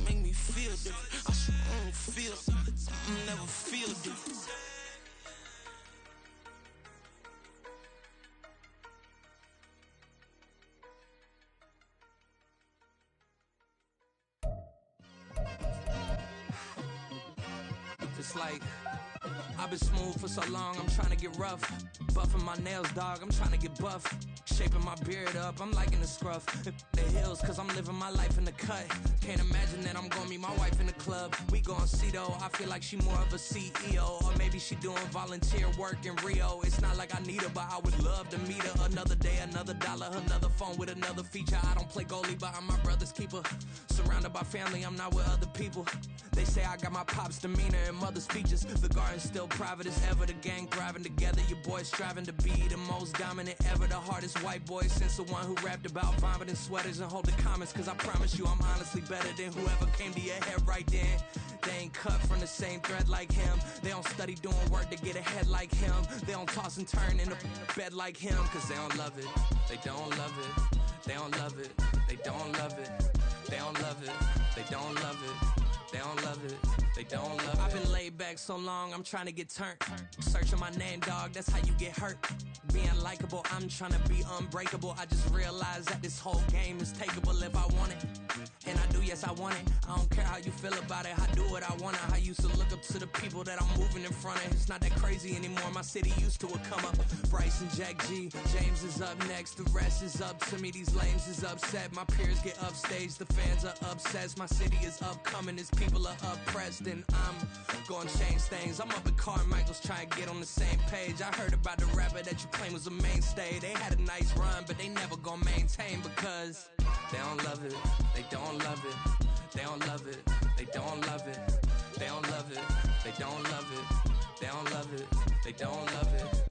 make me feel different. I don't feel, never feel different. It's like I've been smooth for so long, I'm trying to get rough. Buffing my nails, dog, I'm trying to get buff. Shaping my beard up, I'm liking the scruff. The hills, cause I'm living my life in the cut. Can't imagine that I'm gonna meet my wife in the club. We gon' see though, I feel like she more of a CEO. Or maybe she doing volunteer work in Rio. It's not like I need her, but I would love to meet her. Another day, another dollar, another phone with another feature. I don't play goalie, but I'm my brother's keeper. Surrounded by family, I'm not with other people. They say I got my pop's demeanor and mother's features. The garden's still private as ever. The gang thriving together. Your boys striving to be the most dominant ever. The hardest white boy since the one who rapped about vomiting sweaters and holding comments. Cause I promise you I'm honestly better than whoever came to your head right then. They ain't cut from the same thread like him. They don't study doing work to get ahead like him. They don't toss and turn in the bed like him. Cause they don't love it. They don't love it. They don't love it. They don't love it. They don't love it. They don't love it. They don't love it, they don't love it. I've been laid back so long, I'm trying to get turned. Searching my name, dog, that's how you get hurt. Being likable, I'm trying to be unbreakable. I just realized that this whole game is takeable if I want it. And I do, yes, I want it. I don't care how you feel about it, I do what I want. I used to look up to the people that I'm moving in front of. It's not that crazy anymore, my city used to it come up. Bryce and Jack G, James is up next. The rest is up to me, these lames is upset. My peers get upstaged, the fans are obsessed. My city is upcoming, it's people are oppressed, and I'm gonna change things. I'm up at Carmichael's trying to get on the same page. I heard about the rapper that you claim was a mainstay. They had a nice run, but they never gonna maintain because they don't love it. They don't love it. They don't love it. They don't love it. They don't love it. They don't love it. They don't love it. They don't love it.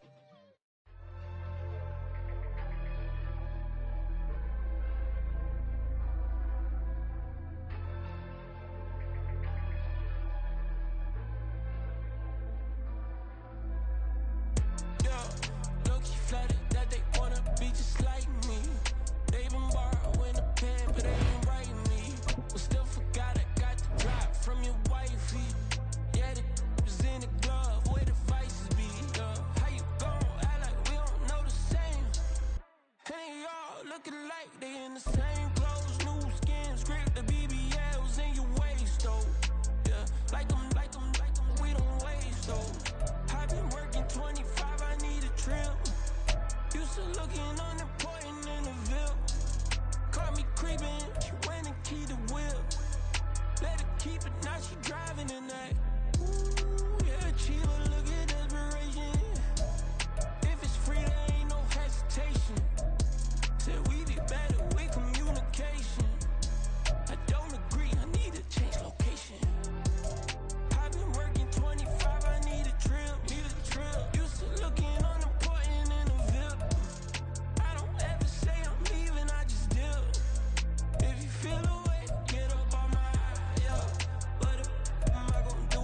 Flooded that they wanna be just like me. They been borrowing a pen, but they ain't writing me. But still forgot I got the drop from your wifey. Yeah, the was in the glove where the vices be. How you gon' act like we don't know the same? Hey, y'all looking like they in the same clothes, new skin, script, the BBLs in your waist, though. Yeah, like them, we don't waste, though. I've been working 25, I need a trim. Used to looking unimportant in the Ville. Caught me creeping, she went and keyed the wheel. Let her keep it, now she driving in that. Ooh, yeah, Chiva, look at desperation. If it's free, there ain't no hesitation. Said we be better with communication. I don't agree, I need to change location. I've been working 25, I need a trim, Used to looking unimportant in the Ville. I don't ever say I'm leaving, I just deal. If you feel away, get up on my eye, yeah. What am I gonna do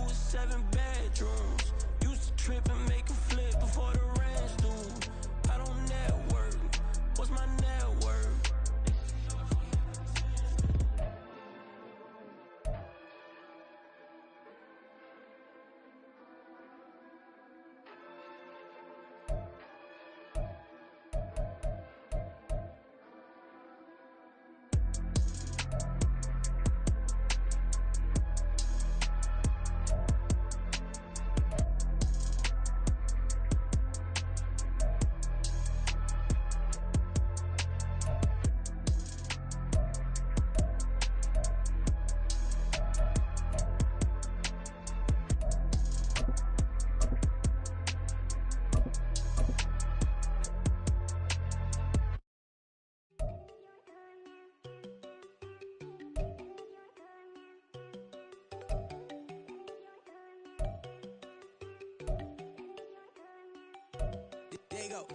There you go.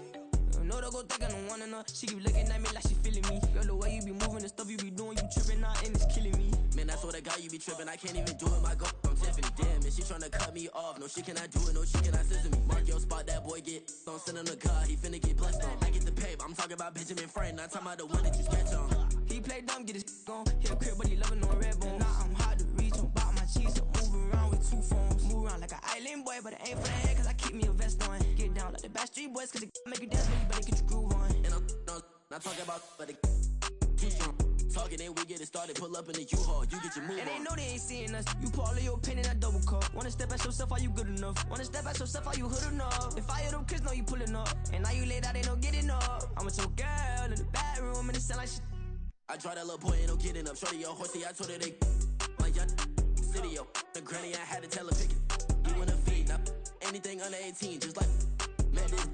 No, don't go think I don't wanna know. She keep looking at me like she feeling me. Girl, the way you be moving, the stuff you be doing, you tripping out and it's killing me. Man, I swear to God, you be tripping. I can't even do it. My go, I'm Tiffany. Damn, and she tryna cut me off. No, she cannot do it. No, she cannot scissor me. Mark your spot, that boy get. Don't send him to God. He finna get blessed on. I get the pay, but I'm talking about Benjamin Franklin. Not talking about the one that you sketch on. He play dumb, get his gone. Hit a crib, but he loving on red bone. Now I'm hard to reach. I'm about my cheese. I'm moving around with two phones. Move around like an island boy, but it ain't for the head, cause I keep me a vest on. Get down like the Backstreet Boys, cause it make you dance, but you better get your groove on. And I'm not talking about, but it too strong. Talking, then we get it started. Pull up in the U-Haul. You get your move and on. they know they ain't seeing us. You pour all of your pen in that double cup. Wanna step at yourself, are you good enough? Wanna step at yourself, are you hood enough? If I hear them kids, know you pulling up. And now you laid out, they don't get enough. I'm with your girl in the bedroom, and it sound like shit. I draw that little boy, ain't no getting up. Shorty, your horsey, I told her they my young city, yo. The granny, I had to tell her pick it. You wanna feed, now anything under 18, just like met this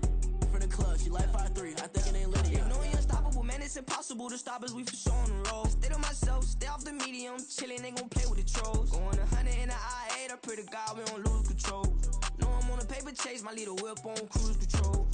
from the club. She like 5'3", I think it ain't Lydia. You know we unstoppable, man, it's impossible to stop us, we for sure on the road. Stay to myself, stay off the medium, chillin', ain't gon' play with the trolls. Going 100 in the I-8, I pray to God we don't lose control. Know I'm on a paper chase, my little whip on cruise control.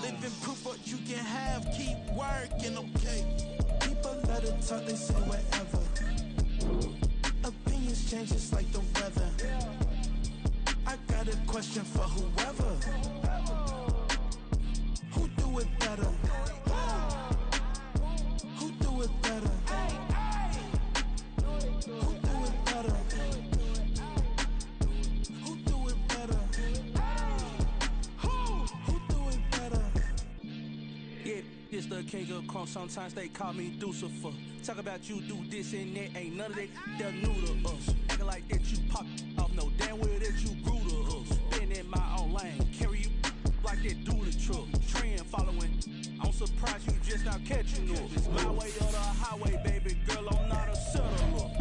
Living proof what you can have, keep working, okay? People let it talk, they say whatever. Opinions change just like the weather. I got a question for whoever. Who do it better? Who do it better? Who do it better? Who do it better? This the king of crunk, sometimes they call me Lucifer. Talk about you do this and that, ain't none of that, they're new to us. Acting like that you pop off, no damn well that you grew to us. Been in my own lane, carry you like that do the truck. Trend following, I'm surprised you just not catching up. It's my way or the highway, baby girl, I'm not a settler.